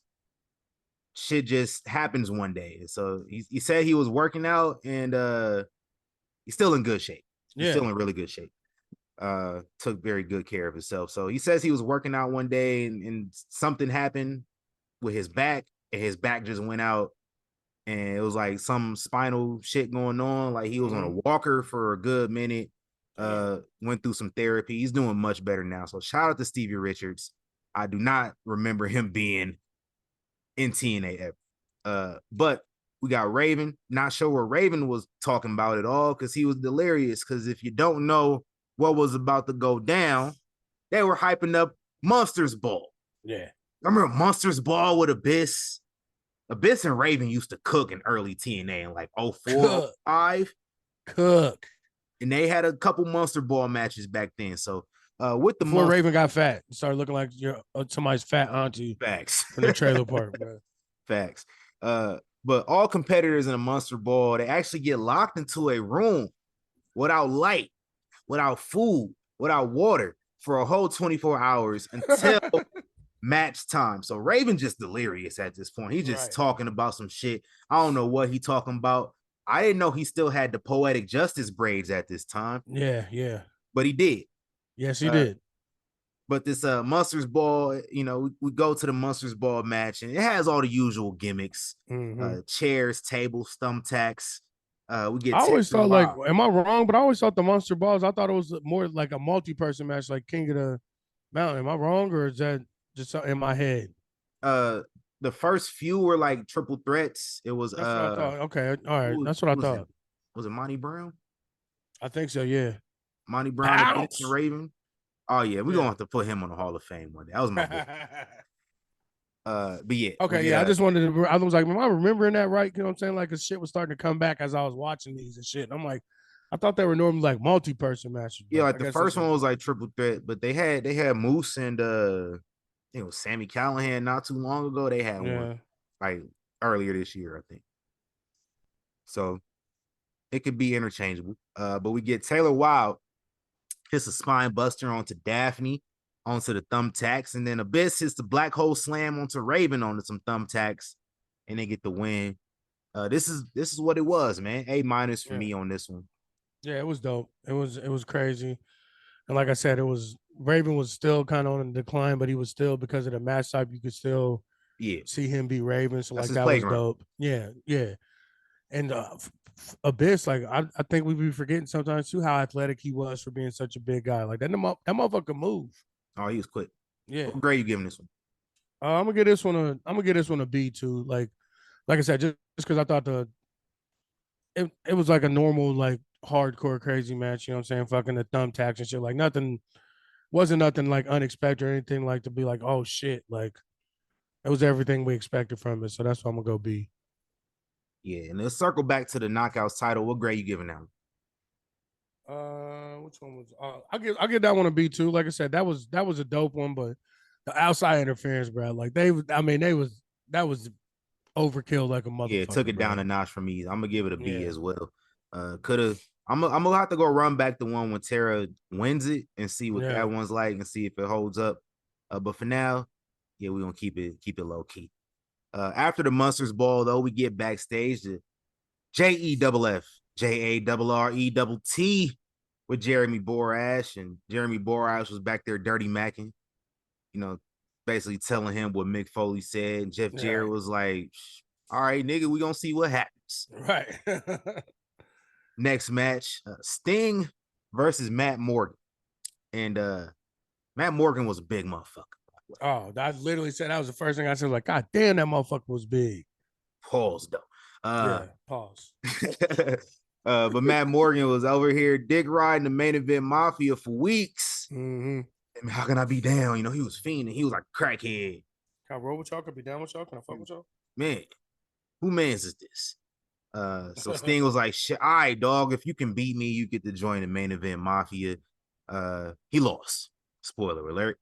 [SPEAKER 1] shit just happens one day. So he said he was working out and he's still in good shape. He's still in really good shape. Took very good care of himself. So he says he was working out one day and something happened with his back, and his back just went out, and it was like some spinal shit going on. Like he was on a walker for a good minute. Went through some therapy. He's doing much better now. So shout out to Stevie Richards. I do not remember him being in TNA ever. But we got Raven. Not sure what Raven was talking about at all because he was delirious. Because if you don't know what was about to go down, they were hyping up Monsters Ball.
[SPEAKER 2] Yeah.
[SPEAKER 1] I remember Monsters Ball with Abyss. Abyss and Raven used to cook in early TNA in like 04, 05.
[SPEAKER 2] Cook.
[SPEAKER 1] And they had a couple Monster Ball matches back then. So with the
[SPEAKER 2] before Raven got fat, started looking like somebody's fat auntie.
[SPEAKER 1] Facts.
[SPEAKER 2] From the trailer park, bro.
[SPEAKER 1] Facts. But all competitors in a Monster Ball, they actually get locked into a room without light, without food, without water for a whole 24 hours until match time. So Raven just delirious at this point. He's just talking about some shit. I don't know what he talking about. I didn't know he still had the Poetic Justice braids at this time.
[SPEAKER 2] Yeah.
[SPEAKER 1] But he did.
[SPEAKER 2] Yes, he did.
[SPEAKER 1] But this Monsters Ball, we go to the Monsters Ball match, and it has all the usual gimmicks: chairs, tables, thumbtacks. We get.
[SPEAKER 2] I always thought, like, am I wrong? But I always thought the Monster Balls. I thought it was more like a multi-person match, like King of the Mountain. Am I wrong, or is that just in my head?
[SPEAKER 1] The first few were like triple threats. It was.
[SPEAKER 2] That's what I thought. Okay, all right, that's what I thought.
[SPEAKER 1] Was it Monty Brown?
[SPEAKER 2] I think so. Yeah.
[SPEAKER 1] Monty Brown and Raven. Oh yeah, we're gonna have to put him on the Hall of Fame one day. That was my boy. But yeah.
[SPEAKER 2] Okay, yeah. I just wanted to. I was like, am I remembering that right? You know what I'm saying? Like, cause shit was starting to come back as I was watching these and shit. And I'm like, I thought they were normally like multi-person matches.
[SPEAKER 1] Yeah, like the first one was like triple threat, but they had Moose and I think it was Sammy Callahan not too long ago. They had one like earlier this year, I think. So it could be interchangeable. But we get Taylor Wilde. Hits a spine buster onto Daphne, onto the thumbtacks, and then Abyss hits the black hole slam onto Raven onto some thumbtacks, and they get the win. This is what it was, man. A- for me on this one.
[SPEAKER 2] Yeah, it was dope. It was crazy, and like I said, Raven was still kind of on the decline, but he was still, because of the match type, you could still see him be Raven. So like that was dope. Yeah. And Abyss, like I think we be forgetting sometimes too how athletic he was for being such a big guy. Like that motherfucker move.
[SPEAKER 1] Oh, he was quick.
[SPEAKER 2] Yeah.
[SPEAKER 1] What grade you giving this one?
[SPEAKER 2] I'm gonna give this one a B too. Like I said, just because I thought it was like a normal, like hardcore crazy match. You know what I'm saying? Fucking the thumbtacks and shit. Like wasn't nothing like unexpected or anything like to be like, oh shit. Like it was everything we expected from it. So that's why I'm gonna go B.
[SPEAKER 1] Yeah, and let's circle back to the Knockouts title. What grade you giving that
[SPEAKER 2] one? Which one was? I'll give that one a B too. Like I said, that was a dope one, but the outside interference, bro. Like that was overkill like a motherfucker.
[SPEAKER 1] Yeah, it took it down a notch for me. I'm gonna give it a B as well. I'm gonna have to go run back the one when Tara wins it and see what that one's like and see if it holds up. But for now, yeah, we're gonna keep it low key. After the Monsters Ball, though, we get backstage to JEFF, JARRETT with Jeremy Borash, and Jeremy Borash was back there dirty macking, basically telling him what Mick Foley said. And Jeff Jarrett was like, all right, nigga, we gonna see what happens.
[SPEAKER 2] Right.
[SPEAKER 1] Next match, Sting versus Matt Morgan. And Matt Morgan was a big motherfucker.
[SPEAKER 2] Oh, I literally said that was the first thing I said. Like, God damn, that motherfucker was big.
[SPEAKER 1] Pause though.
[SPEAKER 2] Pause.
[SPEAKER 1] But Matt Morgan was over here dick riding the Main Event Mafia for weeks.
[SPEAKER 2] Mm-hmm.
[SPEAKER 1] And how can I be down? He was fiending. He was like a crackhead.
[SPEAKER 2] Can I roll with y'all? Can I be down with y'all? Can I fuck with y'all?
[SPEAKER 1] Man, who mans is this? So Sting was like, shit, all right, dog, if you can beat me, you get to join the Main Event Mafia. He lost. Spoiler alert.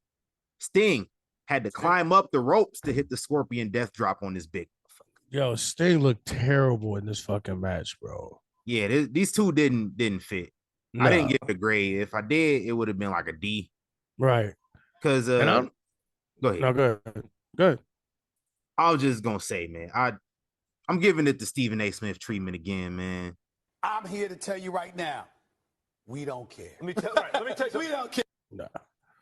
[SPEAKER 1] Sting had to climb up the ropes to hit the Scorpion Death Drop on this big motherfucker.
[SPEAKER 2] Yo, Sting looked terrible in this fucking match, bro.
[SPEAKER 1] Yeah, these two didn't fit. No. I didn't give it a grade. If I did, it would have been like a D.
[SPEAKER 2] Right.
[SPEAKER 1] Because
[SPEAKER 2] go ahead.
[SPEAKER 1] No, go ahead.
[SPEAKER 2] Good.
[SPEAKER 1] I was just gonna say, man, I'm giving it the Stephen A. Smith treatment again, man.
[SPEAKER 7] I'm here to tell you right now, we don't care.
[SPEAKER 8] Let me tell you.
[SPEAKER 7] We don't care.
[SPEAKER 2] Nah.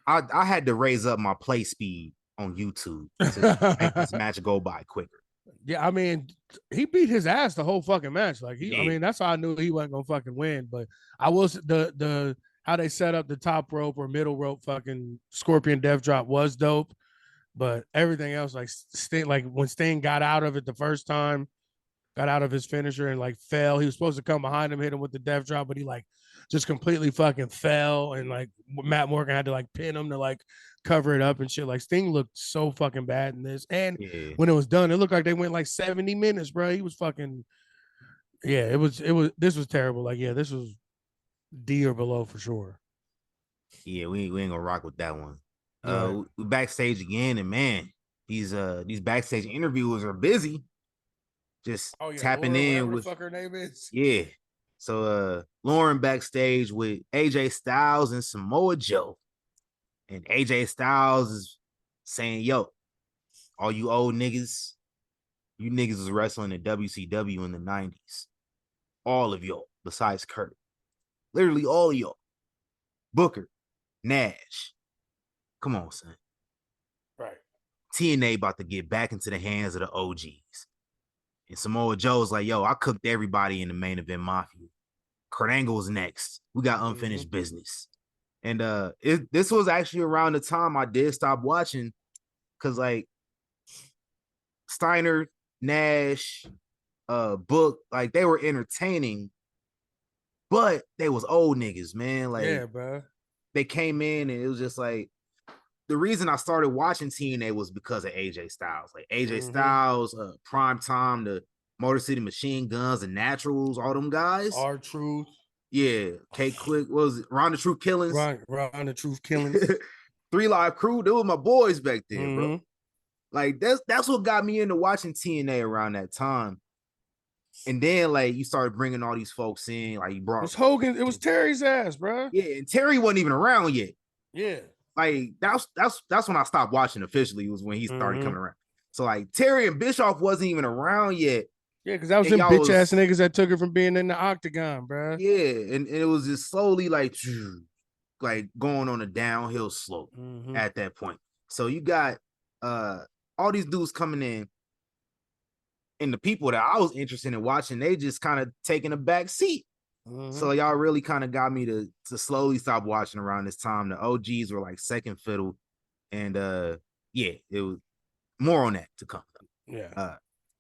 [SPEAKER 1] I had to raise up my play speed on YouTube to make this match go by quicker.
[SPEAKER 2] Yeah, I mean, he beat his ass the whole fucking match. Like
[SPEAKER 1] Yeah.
[SPEAKER 2] I mean, that's how I knew he wasn't gonna fucking win. But I was the how they set up the top rope or middle rope fucking Scorpion Death Drop was dope. But everything else, like Sting, like when Sting got out of it the first time, got out of his finisher and like fell. He was supposed to come behind him, hit him with the Death Drop, but he like just completely fucking fell, and like Matt Morgan had to like pin him to like cover it up and shit. Like Sting looked so fucking bad in this, and when it was done, it looked like they went like 70 minutes, bro. He was fucking, yeah. It was this was terrible. Like yeah, this was D or below for sure.
[SPEAKER 1] Yeah, we ain't gonna rock with that one. We backstage again, and man, these backstage interviewers are busy. Just tapping
[SPEAKER 2] Laura,
[SPEAKER 1] in with
[SPEAKER 2] the fuck her name is.
[SPEAKER 1] Yeah. So Lauren backstage with AJ Styles and Samoa Joe. And AJ Styles is saying, yo, all you old niggas, you niggas was wrestling in WCW in the 90s. All of y'all, besides Kurt. Literally all of y'all. Booker, Nash. Come on, son.
[SPEAKER 2] Right.
[SPEAKER 1] TNA about to get back into the hands of the OGs. And Samoa Joe's like, yo, I cooked everybody in the main event mafia. Kurt Angle's next. We got unfinished business. And this was actually around the time I did stop watching, because like Steiner, Nash, Book, like they were entertaining, but they was old niggas, man. Like,
[SPEAKER 2] yeah, bro.
[SPEAKER 1] They came in and it was just like, the reason I started watching TNA was because of AJ Styles. Like AJ Styles, Prime Time, the Motor City Machine Guns, the Naturals, all them guys.
[SPEAKER 2] R-Truth.
[SPEAKER 1] Yeah. K-Quick, what was it? Ron the Truth Killings.
[SPEAKER 2] Ron the Truth Killings.
[SPEAKER 1] 3 Live Crew, they were my boys back then, bro. Like that's what got me into watching TNA around that time. And then like you started bringing all these folks in, like you brought
[SPEAKER 2] Hogan, it was Terry's ass, bro.
[SPEAKER 1] Yeah, and Terry wasn't even around yet.
[SPEAKER 2] Yeah.
[SPEAKER 1] Like that's when I stopped watching officially, was when he started coming around. So like Terry and Bischoff wasn't even around yet.
[SPEAKER 2] Yeah, because that was them bitch ass niggas that took it from being in the octagon, bro.
[SPEAKER 1] Yeah, and it was just slowly like going on a downhill slope at that point. So you got all these dudes coming in, and the people that I was interested in watching, they just kind of taking a back seat. So y'all really kind of got me to slowly stop watching around this time. The OGs were like second fiddle, and yeah, it was more on that to come.
[SPEAKER 2] Yeah.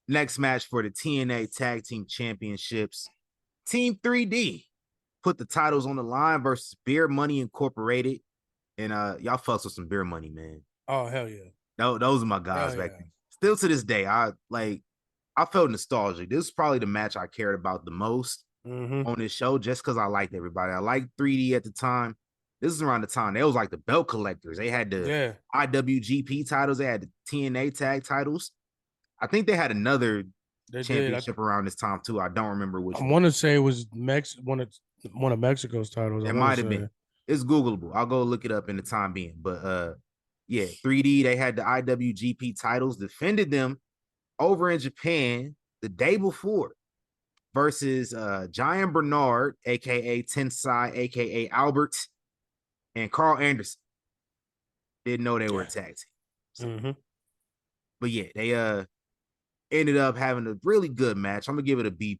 [SPEAKER 1] Next match for the TNA Tag Team Championships, Team 3D put the titles on the line versus Beer Money Incorporated, and y'all fucks with some Beer Money, man.
[SPEAKER 2] Oh hell yeah.
[SPEAKER 1] Those are my guys back then. Still to this day, I felt nostalgic. This is probably the match I cared about the most on this show, just because I liked everybody. I liked 3D at the time. This is around the time they was like the belt collectors. They had the IWGP titles. They had the TNA tag titles. I think they had another championship around this time too. I don't remember which.
[SPEAKER 2] I want to say it was one of Mexico's titles.
[SPEAKER 1] It might have been. It's Googleable. I'll go look it up in the time being. But yeah, 3D. They had the IWGP titles. Defended them over in Japan the day before versus Giant Bernard, aka Tensai, aka Albert, and Carl Anderson. Didn't know they were a tag team. So. But yeah, they ended up having a really good match. I'm gonna give it a B+.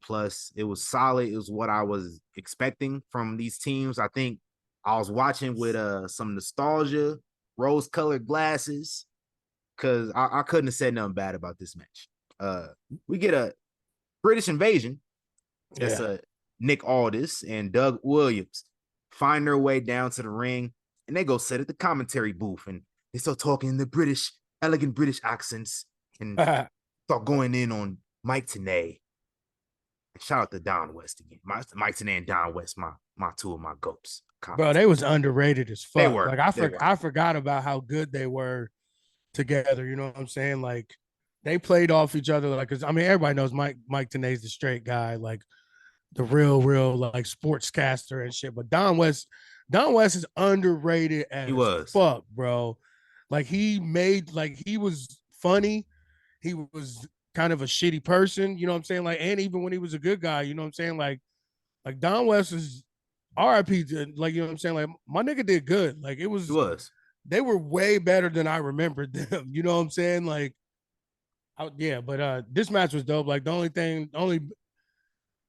[SPEAKER 1] It was solid. It was what I was expecting from these teams. I think I was watching with some nostalgia, rose-colored glasses, because I couldn't have said nothing bad about this match. We get a British Invasion. That's Nick Aldis and Doug Williams find their way down to the ring, and they go sit at the commentary booth, and they start talking in the British, elegant British accents, and start going in on Mike Tenay. And shout out to Don West again. Mike Tenay and Don West, my two of my goats.
[SPEAKER 2] Bro, they was underrated as fuck.
[SPEAKER 1] They were.
[SPEAKER 2] Like I forgot about how good they were together. You know what I'm saying? Like they played off each other. Like, cause I mean, everybody knows Mike Tenay's the straight guy, like the real like sportscaster and shit. But Don West is underrated as fuck, bro. Like he was funny. he was kind of a shitty person, you know what I'm saying? Like, and even when he was a good guy, you know what I'm saying? Like Don West is RIP to, like, you know what I'm saying? Like, my nigga did good. Like,
[SPEAKER 1] It was.
[SPEAKER 2] they were way better than I remembered them. You know what I'm saying? Like, yeah, but this match was dope. Like, only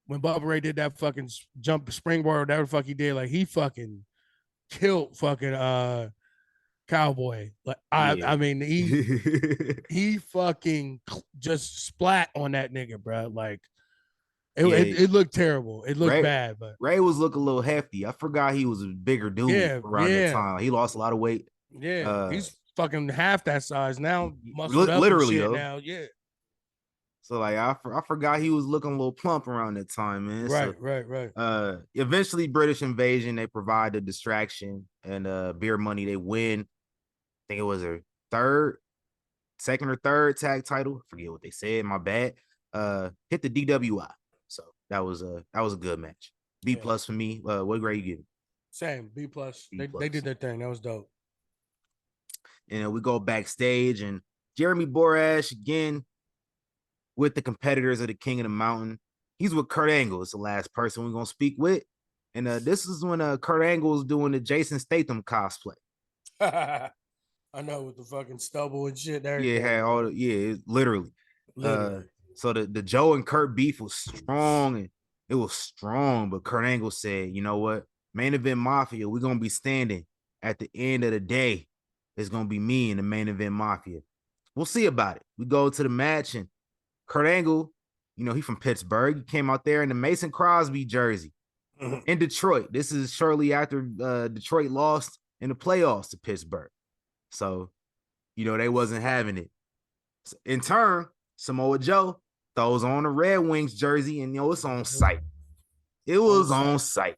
[SPEAKER 2] when Bubba Ray did that fucking jump springboard or whatever the fuck he did, like, he fucking killed fucking Cowboy. Like,
[SPEAKER 1] Yeah.
[SPEAKER 2] I mean, he fucking just splat on that nigga, bro. Like, it looked terrible. It looked bad, but
[SPEAKER 1] Ray was looking a little hefty. I forgot he was a bigger dude around that time. He lost a lot of weight.
[SPEAKER 2] Yeah, he's fucking half that size now, muscled up
[SPEAKER 1] literally
[SPEAKER 2] and shit
[SPEAKER 1] though.
[SPEAKER 2] now. Yeah.
[SPEAKER 1] So like I forgot he was looking a little plump around that time, man.
[SPEAKER 2] Right.
[SPEAKER 1] Eventually British Invasion, they provide the distraction and Beer Money, they win. I think it was their second or third tag title. I forget what they said. My bad. Hit the DWI. So that was a good match. B plus for me. What grade you give it?
[SPEAKER 2] Same B plus. They did their thing. That was dope.
[SPEAKER 1] And we go backstage, and Jeremy Borash again with the competitors of the King of the Mountain. He's with Kurt Angle. It's the last person we're gonna speak with. And this is when Kurt Angle is doing the Jason Statham cosplay.
[SPEAKER 2] I know, with the fucking stubble and shit there.
[SPEAKER 1] Yeah, had all literally. So the Joe and Kurt beef was strong, and it was strong, but Kurt Angle said, you know what? Main Event Mafia, we're gonna be standing at the end of the day. It's gonna be me and the Main Event Mafia. We'll see about it. We go to the match, and Kurt Angle, you know, he from Pittsburgh. He came out there in the Mason Crosby jersey in Detroit. This is shortly after Detroit lost in the playoffs to Pittsburgh. So, you know, they wasn't having it. In turn, Samoa Joe throws on a Red Wings jersey, and, you know, it's on site. It was on site.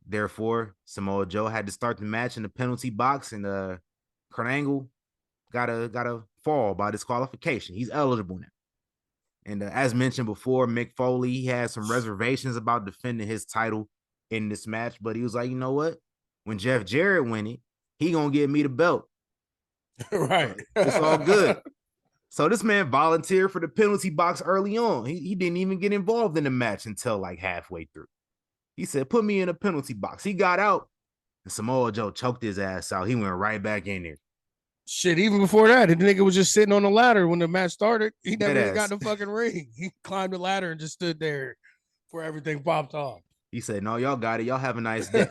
[SPEAKER 1] Therefore, Samoa Joe had to start the match in the penalty box, and Kurt Angle got a fall by disqualification. He's eligible now. And as mentioned before, Mick Foley, he had some reservations about defending his title in this match, but he was like, you know what? When Jeff Jarrett win it, he gonna give me the belt.
[SPEAKER 2] Right.
[SPEAKER 1] It's all good. So this man volunteered for the penalty box early on. He didn't even get involved in the match until like halfway through. He said, put me in a penalty box. He got out, and Samoa Joe choked his ass out. He went right back in there.
[SPEAKER 2] Shit, even before that, the nigga was just sitting on the ladder when the match started. He never even got in the fucking ring. He climbed the ladder and just stood there before everything popped off.
[SPEAKER 1] He said, no, y'all got it. Y'all have a nice day.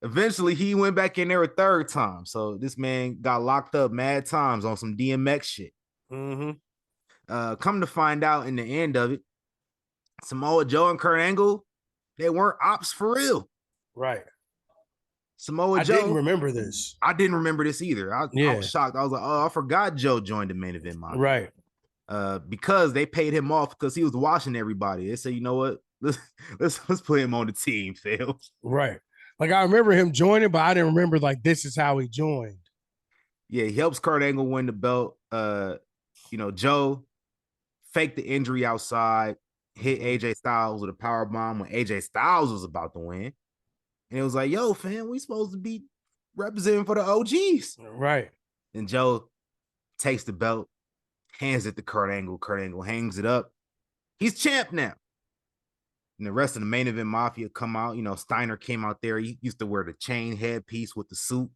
[SPEAKER 1] Eventually, he went back in there a third time. So this man got locked up mad times on some DMX shit. Come to find out in the end of it, Samoa Joe and Kurt Angle, they weren't ops for real.
[SPEAKER 2] Right.
[SPEAKER 1] Samoa Joe.
[SPEAKER 2] I didn't remember this.
[SPEAKER 1] I didn't remember this either. I was shocked. I was like, oh, I forgot Joe joined the Main Event Mafia.
[SPEAKER 2] Right.
[SPEAKER 1] Because they paid him off because he was watching everybody. They said, you know what? Let's put him on the team, Phil.
[SPEAKER 2] Right. Like, I remember him joining, but I didn't remember, like, this is how he joined.
[SPEAKER 1] Yeah, he helps Kurt Angle win the belt. You know, Joe faked the injury outside, hit AJ Styles with a power bomb when AJ Styles was about to win. And it was like, yo, fam, we supposed to be representing for the OGs.
[SPEAKER 2] Right.
[SPEAKER 1] And Joe takes the belt, hands it to Kurt Angle. Kurt Angle hangs it up. He's champ now. And the rest of the Main Event Mafia come out. You know, Steiner came out there. He used to wear the chain headpiece with the suit.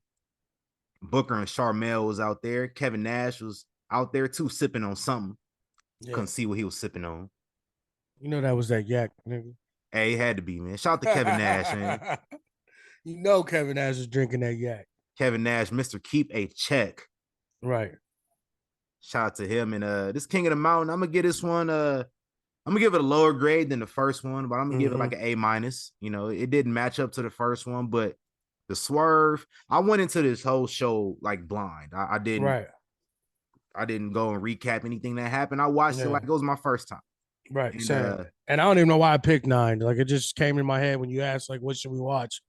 [SPEAKER 1] Booker and Sharmell was out there. Kevin Nash was out there too, sipping on something. Yeah. Couldn't see what he was sipping on.
[SPEAKER 2] You know that was that yak, nigga.
[SPEAKER 1] Hey, it had to be, man. Shout out to Kevin Nash, man.
[SPEAKER 2] You know Kevin Nash is drinking that yak.
[SPEAKER 1] Kevin Nash, Mr. Keep a Check.
[SPEAKER 2] Right.
[SPEAKER 1] Shout out to him. And this King of the Mountain, I'm gonna give this one I'm gonna give it a lower grade than the first one, but I'm gonna give it like an A-. You know, it didn't match up to the first one, but the swerve, I went into this whole show like blind. I didn't go and recap anything that happened. I watched it like it was my first time.
[SPEAKER 2] Right. And, and I don't even know why I picked 9. Like, it just came in my head when you asked, like, what should we watch?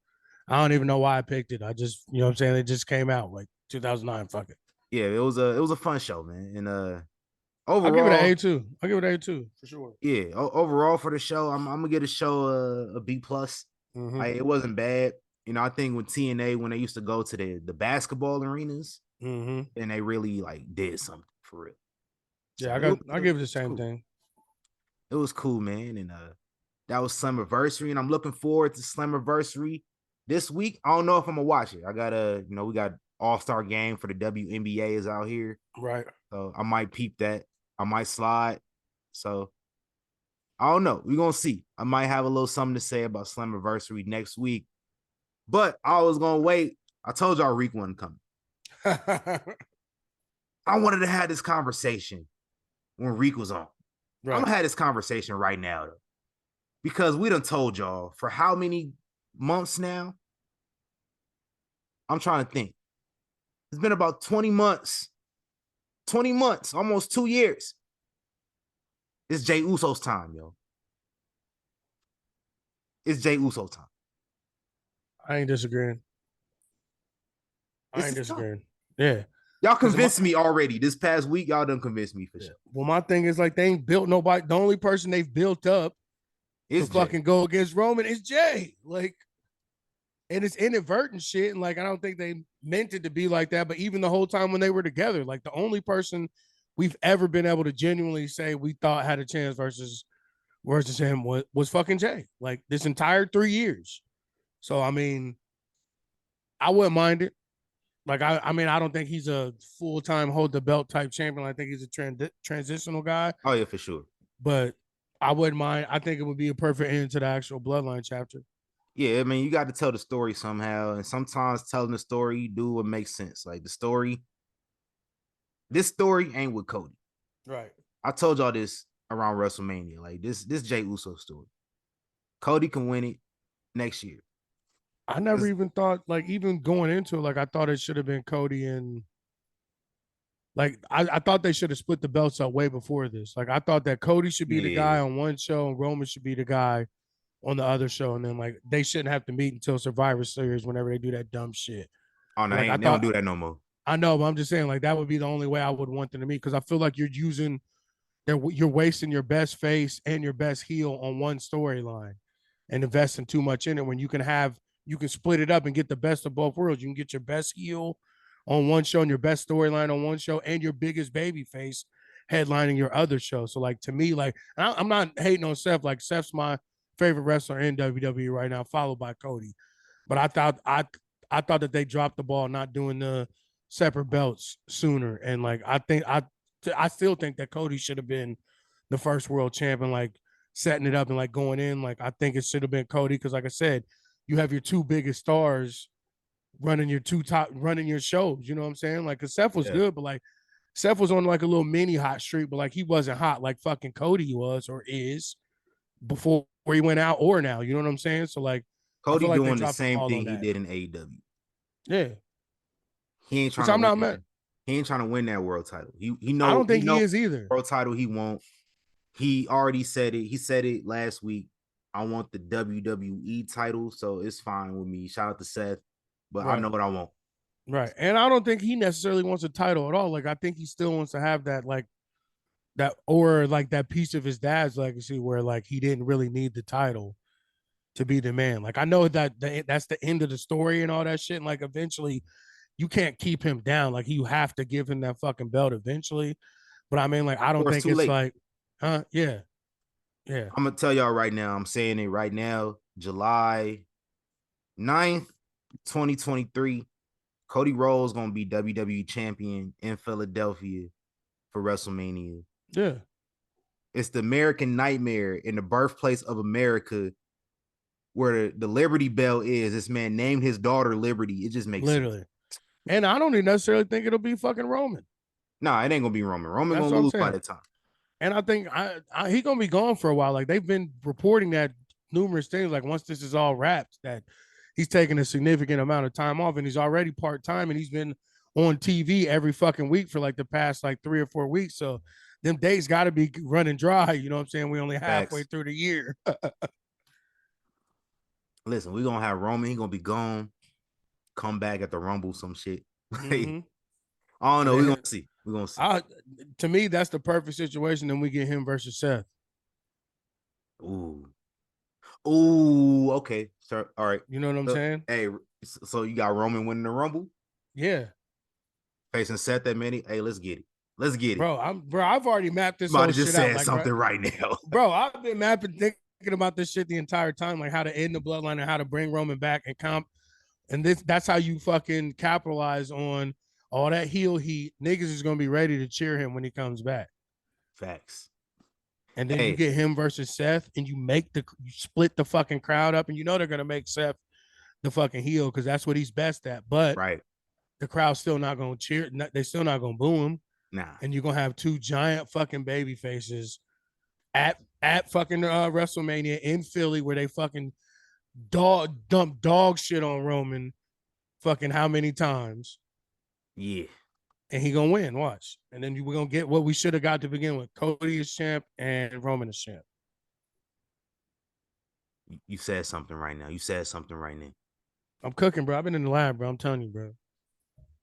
[SPEAKER 2] I don't even know why I picked it. I just, you know what I'm saying? It just came out like 2009. Fuck it.
[SPEAKER 1] Yeah, it was a fun show, man. And overall,
[SPEAKER 2] I'll give it an A2. I'll give it an A2 for sure.
[SPEAKER 1] Yeah, overall for the show, I'm gonna give the show a B+. Like, it wasn't bad. You know, I think when TNA, when they used to go to the basketball arenas,
[SPEAKER 2] and
[SPEAKER 1] they really like did something for real.
[SPEAKER 2] Yeah,
[SPEAKER 1] So
[SPEAKER 2] I give it the same
[SPEAKER 1] cool.
[SPEAKER 2] thing.
[SPEAKER 1] It was cool, man. And that was Slammiversary, and I'm looking forward to Slammiversary this week. I don't know if I'm gonna watch it. I gotta, we got All-Star game for the WNBA is out here.
[SPEAKER 2] Right.
[SPEAKER 1] So I might peep that. I might slide. So I don't know. We're gonna see. I might have a little something to say about Slammiversary next week. But I was gonna wait. I told y'all Reek wasn't coming. I wanted to have this conversation when Reek was on.
[SPEAKER 2] Right.
[SPEAKER 1] I'm gonna have this conversation right now, though. Because we done told y'all for how many months now? I'm trying to think. It's been about 20 months. 20 months, almost 2 years. It's Jey Uso's time, yo. It's Jey Uso's time.
[SPEAKER 2] I ain't disagreeing. I ain't disagreeing. Yeah.
[SPEAKER 1] Y'all convinced me already. This past week, y'all done convinced me for sure.
[SPEAKER 2] Well, my thing is like they ain't built nobody. The only person they've built up to fucking go against Roman is Jey. Like, and it's inadvertent shit. And like, I don't think they meant it to be like that. But even the whole time when they were together, like the only person we've ever been able to genuinely say we thought had a chance versus him was fucking Jey. Like this entire 3 years. So I mean, I wouldn't mind it. Like I mean, I don't think he's a full-time hold the belt type champion. I think he's a transitional guy.
[SPEAKER 1] Oh yeah, for sure.
[SPEAKER 2] But I wouldn't mind. I think it would be a perfect end to the actual Bloodline chapter.
[SPEAKER 1] Yeah, I mean, you got to tell the story somehow, and sometimes telling the story you do what makes sense. Like this story ain't with Cody.
[SPEAKER 2] Right.
[SPEAKER 1] I told y'all this around WrestleMania. Like this Jey Uso story. Cody can win it next year.
[SPEAKER 2] I never even thought, like, even going into it, like, I thought it should have been Cody and, like, I thought they should have split the belts up way before this. Like, I thought that Cody should be the guy on one show and Roman should be the guy on the other show. And then, like, they shouldn't have to meet until Survivor Series whenever they do that dumb shit.
[SPEAKER 1] Oh, no,
[SPEAKER 2] like,
[SPEAKER 1] they don't do that no more.
[SPEAKER 2] I know, but I'm just saying, like, that would be the only way I would want them to meet because I feel like you're wasting your best face and your best heel on one storyline and investing too much in it when you can split it up and get the best of both worlds. You can get your best heel on one show and your best storyline on one show and your biggest baby face headlining your other show. So like to me, like I'm not hating on Seth. Like Seth's my favorite wrestler in WWE right now, followed by Cody. But I thought that they dropped the ball not doing the separate belts sooner. And like I still think that Cody should have been the first world champion, like setting it up and like going in. Like I think it should have been Cody because, like I said, you have your two biggest stars running your shows. You know what I'm saying? Like, cause Seth was good, but like Seth was on like a little mini hot streak, but like he wasn't hot like fucking Cody was or is before he went out or now. You know what I'm saying? So like
[SPEAKER 1] Cody doing the same thing he did in AEW.
[SPEAKER 2] Yeah.
[SPEAKER 1] He ain't trying to win that world title. He knows.
[SPEAKER 2] I don't think he is either.
[SPEAKER 1] World title he won't. He already said it. He said it last week. I want the WWE title, so it's fine with me. Shout out to Seth, but right. I know what I want.
[SPEAKER 2] Right. And I don't think he necessarily wants a title at all. Like, I think he still wants to have that, like, that piece of his dad's legacy where, like, he didn't really need the title to be the man. Like, I know that that's the end of the story and all that shit. And, like, eventually you can't keep him down. Like, you have to give him that fucking belt eventually. But, I mean, like, I don't think it's late. Like, yeah. Yeah.
[SPEAKER 1] I'm going to tell y'all right now. I'm saying it right now. July 9th, 2023. Cody Rhodes going to be WWE champion in Philadelphia for WrestleMania.
[SPEAKER 2] Yeah.
[SPEAKER 1] It's the American Nightmare in the birthplace of America where the Liberty Bell is. This man named his daughter Liberty. It just makes
[SPEAKER 2] literally
[SPEAKER 1] sense.
[SPEAKER 2] And I don't even necessarily think it'll be fucking Roman.
[SPEAKER 1] Nah, it ain't going to be Roman. Roman going to lose by the time.
[SPEAKER 2] And I think he's going to be gone for a while. Like, they've been reporting that numerous things. Like, once this is all wrapped, that he's taking a significant amount of time off, and he's already part-time, and he's been on TV every fucking week for, like, the past, like, 3 or 4 weeks. So them days got to be running dry. You know what I'm saying? We only halfway through the year.
[SPEAKER 1] Listen, we're going to have Roman. He's going to be gone. Come back at the Rumble, some shit.
[SPEAKER 2] Mm-hmm.
[SPEAKER 1] I don't know. We're going to see. We're going to see.
[SPEAKER 2] To me, that's the perfect situation. Then we get him versus Seth.
[SPEAKER 1] Ooh. Oh, okay. Sure. All right.
[SPEAKER 2] You know what I'm saying?
[SPEAKER 1] Hey, so you got Roman winning the Rumble,
[SPEAKER 2] Yeah.
[SPEAKER 1] facing Seth that many. Hey, let's get it. Let's get it.
[SPEAKER 2] Bro, I've already mapped this
[SPEAKER 1] Might
[SPEAKER 2] whole
[SPEAKER 1] have just
[SPEAKER 2] shit out.
[SPEAKER 1] said
[SPEAKER 2] Like,
[SPEAKER 1] something right now.
[SPEAKER 2] bro, I've been mapping, thinking about this shit the entire time, like how to end the bloodline and how to bring Roman back and comp. And that's how you fucking capitalize on all that heel heat. Niggas is gonna be ready to cheer him when he comes back.
[SPEAKER 1] Facts.
[SPEAKER 2] And then
[SPEAKER 1] Hey.
[SPEAKER 2] you get him versus Seth, and you split the fucking crowd up, and you know they're gonna make Seth the fucking heel because that's what he's best at. But
[SPEAKER 1] Right.
[SPEAKER 2] the crowd's still not gonna cheer. They're still not gonna boo him.
[SPEAKER 1] Nah.
[SPEAKER 2] And you're gonna have two giant fucking baby faces at fucking WrestleMania in Philly where they fucking dump dog shit on Roman fucking how many times.
[SPEAKER 1] Yeah.
[SPEAKER 2] And he gonna win, watch. And then we're gonna get what we should have got to begin with. Cody is champ and Roman is champ.
[SPEAKER 1] You said something right now. You said something right now.
[SPEAKER 2] I'm cooking, bro. I've been in the lab, bro. I'm telling you, bro.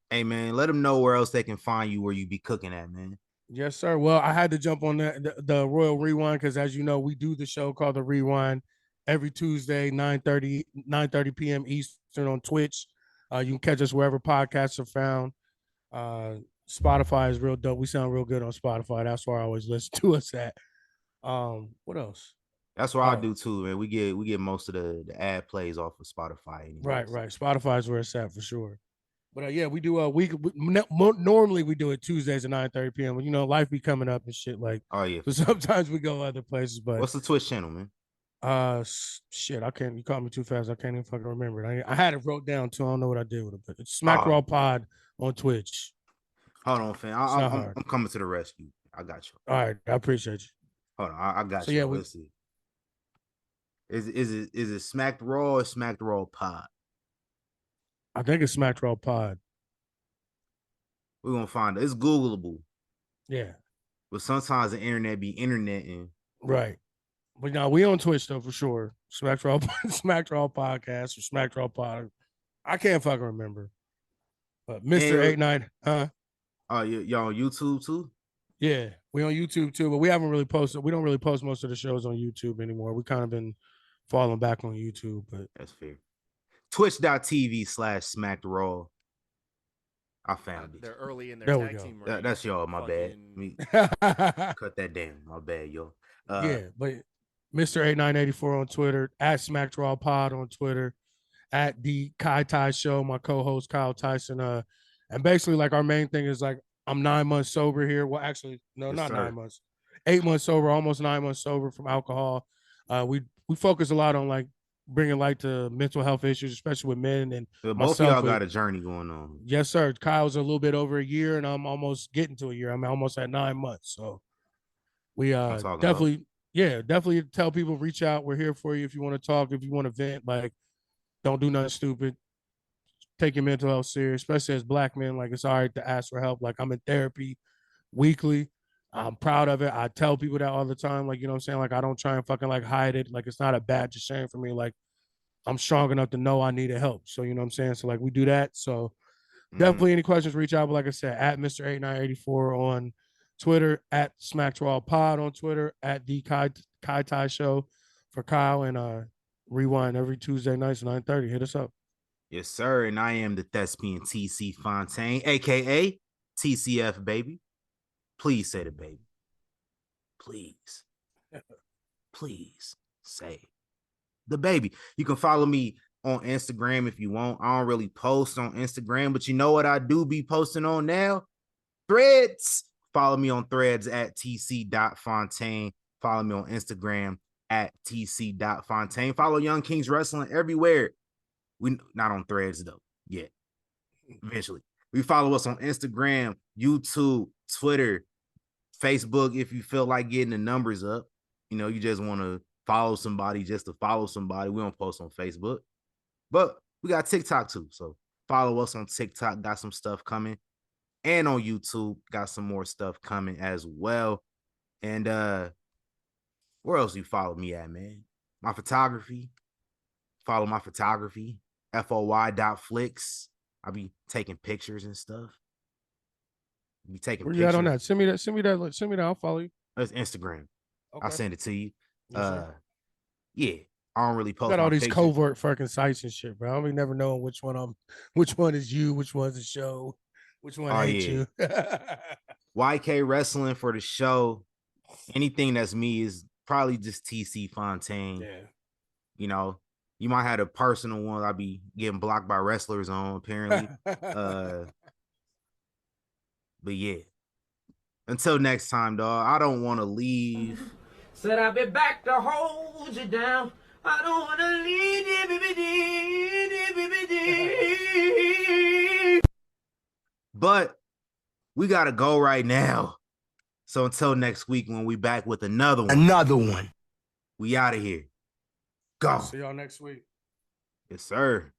[SPEAKER 1] Hey, man, let them know where else they can find you, where you be cooking at, man.
[SPEAKER 2] Yes, sir. Well, I had to jump on the Royal Rewind because, as you know, we do the show called The Rewind every Tuesday, 9:30 p.m. Eastern on Twitch. You can catch us wherever podcasts are found. Spotify is real dope. We sound real good on Spotify. That's where I always listen to us at. What else?
[SPEAKER 1] That's what I do too, man. We get most of the ad plays off of Spotify. Anyways.
[SPEAKER 2] Right. Spotify is where it's at for sure. But yeah, we do a week. Normally we do it Tuesdays at 9:30 p.m. But you know, life be coming up and shit. Like,
[SPEAKER 1] oh yeah.
[SPEAKER 2] So sometimes we go other places. But
[SPEAKER 1] what's the Twitch channel, man?
[SPEAKER 2] Shit, I can't. You caught me too fast. I can't even fucking remember it. I had it wrote down too. I don't know what I did with it. But it's Smack Raw Pod on Twitch.
[SPEAKER 1] Hold on, fam. I'm coming to the rescue. I got you.
[SPEAKER 2] All right, I appreciate you.
[SPEAKER 1] Hold on, I got you.
[SPEAKER 2] Yeah,
[SPEAKER 1] let's see. Is it Smacked Raw or Smacked Raw Pod?
[SPEAKER 2] I think it's Smack Raw Pod.
[SPEAKER 1] We're gonna find it. It's Googleable.
[SPEAKER 2] Yeah.
[SPEAKER 1] But sometimes the internet be interneting.
[SPEAKER 2] Right. But now we on Twitch though for sure. Smack Raw Podcast or Smack Raw Pod. I can't fucking remember. But Mr. 89, huh?
[SPEAKER 1] Oh, y'all on YouTube too?
[SPEAKER 2] Yeah, we on YouTube too, but we haven't really posted. We don't really post most of the shows on YouTube anymore. We kind of been falling back on YouTube, but
[SPEAKER 1] that's fair. Twitch.tv/Smacked Raw. I found it.
[SPEAKER 8] They're early in their tag team.
[SPEAKER 1] That's y'all. My bad. Me cut that down. My bad, yo.
[SPEAKER 2] Yeah, but Mr. 8984 on Twitter, at Smacked Raw Pod on Twitter, at the Kai Tai Show, my co-host Kyle Tyson. And basically, like, our main thing is like, I'm 9 months sober here. Well, actually, no, yes, not sir. 9 months. 8 months sober, almost 9 months sober from alcohol. We focus a lot on like bringing light to mental health issues, especially with men. And
[SPEAKER 1] both of y'all got a journey going on.
[SPEAKER 2] Yes, sir. Kyle's a little bit over a year, and I'm almost getting to a year. I'm almost at 9 months. So we definitely tell people, reach out. We're here for you if you want to talk, if you want to vent. Like, don't do nothing stupid. Take your mental health serious, especially as Black men. Like, it's all right to ask for help. Like, I'm in therapy weekly. I'm proud of it. I tell people that all the time. Like, you know what I'm saying? Like, I don't try and fucking like hide it. Like, it's not a badge of shame for me. Like, I'm strong enough to know I needed help. So, you know what I'm saying? So, like, we do that. So definitely any questions, reach out. But like I said, at Mr. 8984 on Twitter, at Smack Raw Pod on Twitter, at the Kai Tai Show for Kyle, and Rewind every Tuesday nights, 9:30. Hit us up.
[SPEAKER 1] Yes, sir. And I am the thespian TC Fontaine, aka TCF baby. Please say the baby. Please. Please say the baby. You can follow me on Instagram if you want. I don't really post on Instagram, but you know what I do be posting on now? Threads. Follow me on Threads at tc.fontaine. Follow me on Instagram at tc.fontaine. Follow Young Kings Wrestling everywhere. We not on Threads though yet. Eventually, we follow us on Instagram, YouTube, Twitter, Facebook. If you feel like getting the numbers up, you know, you just want to follow somebody just to follow somebody. We don't post on Facebook, but we got TikTok too. So follow us on TikTok. Got some stuff coming, and on YouTube got some more stuff coming as well. And where else you follow me at, man? My photography. Follow my photography. FOY.flicks. I'll be taking pictures and stuff. Be taking
[SPEAKER 2] Where
[SPEAKER 1] pictures.
[SPEAKER 2] you at on that? Send me that. I'll follow you.
[SPEAKER 1] That's Instagram.
[SPEAKER 2] Okay.
[SPEAKER 1] I'll send it to you.
[SPEAKER 2] Yes,
[SPEAKER 1] yeah. I don't really post
[SPEAKER 2] Got all
[SPEAKER 1] my
[SPEAKER 2] these
[SPEAKER 1] pictures.
[SPEAKER 2] covert fucking sites and shit, bro. I don't be never knowing which one is you, which one's the show, which one ain't you.
[SPEAKER 1] YK Wrestling for the show. Anything that's me is probably just TC Fontaine.
[SPEAKER 2] Yeah.
[SPEAKER 1] You know, you might have a personal one. I'll be getting blocked by wrestlers on apparently. But yeah. Until next time, dog. I don't want to leave.
[SPEAKER 5] Said I'll be back to hold you down. I don't want to leave.
[SPEAKER 1] But we got to go right now. So until next week when we back with another one.
[SPEAKER 6] Another one.
[SPEAKER 1] We out of here. Go.
[SPEAKER 2] See y'all next week.
[SPEAKER 1] Yes, sir.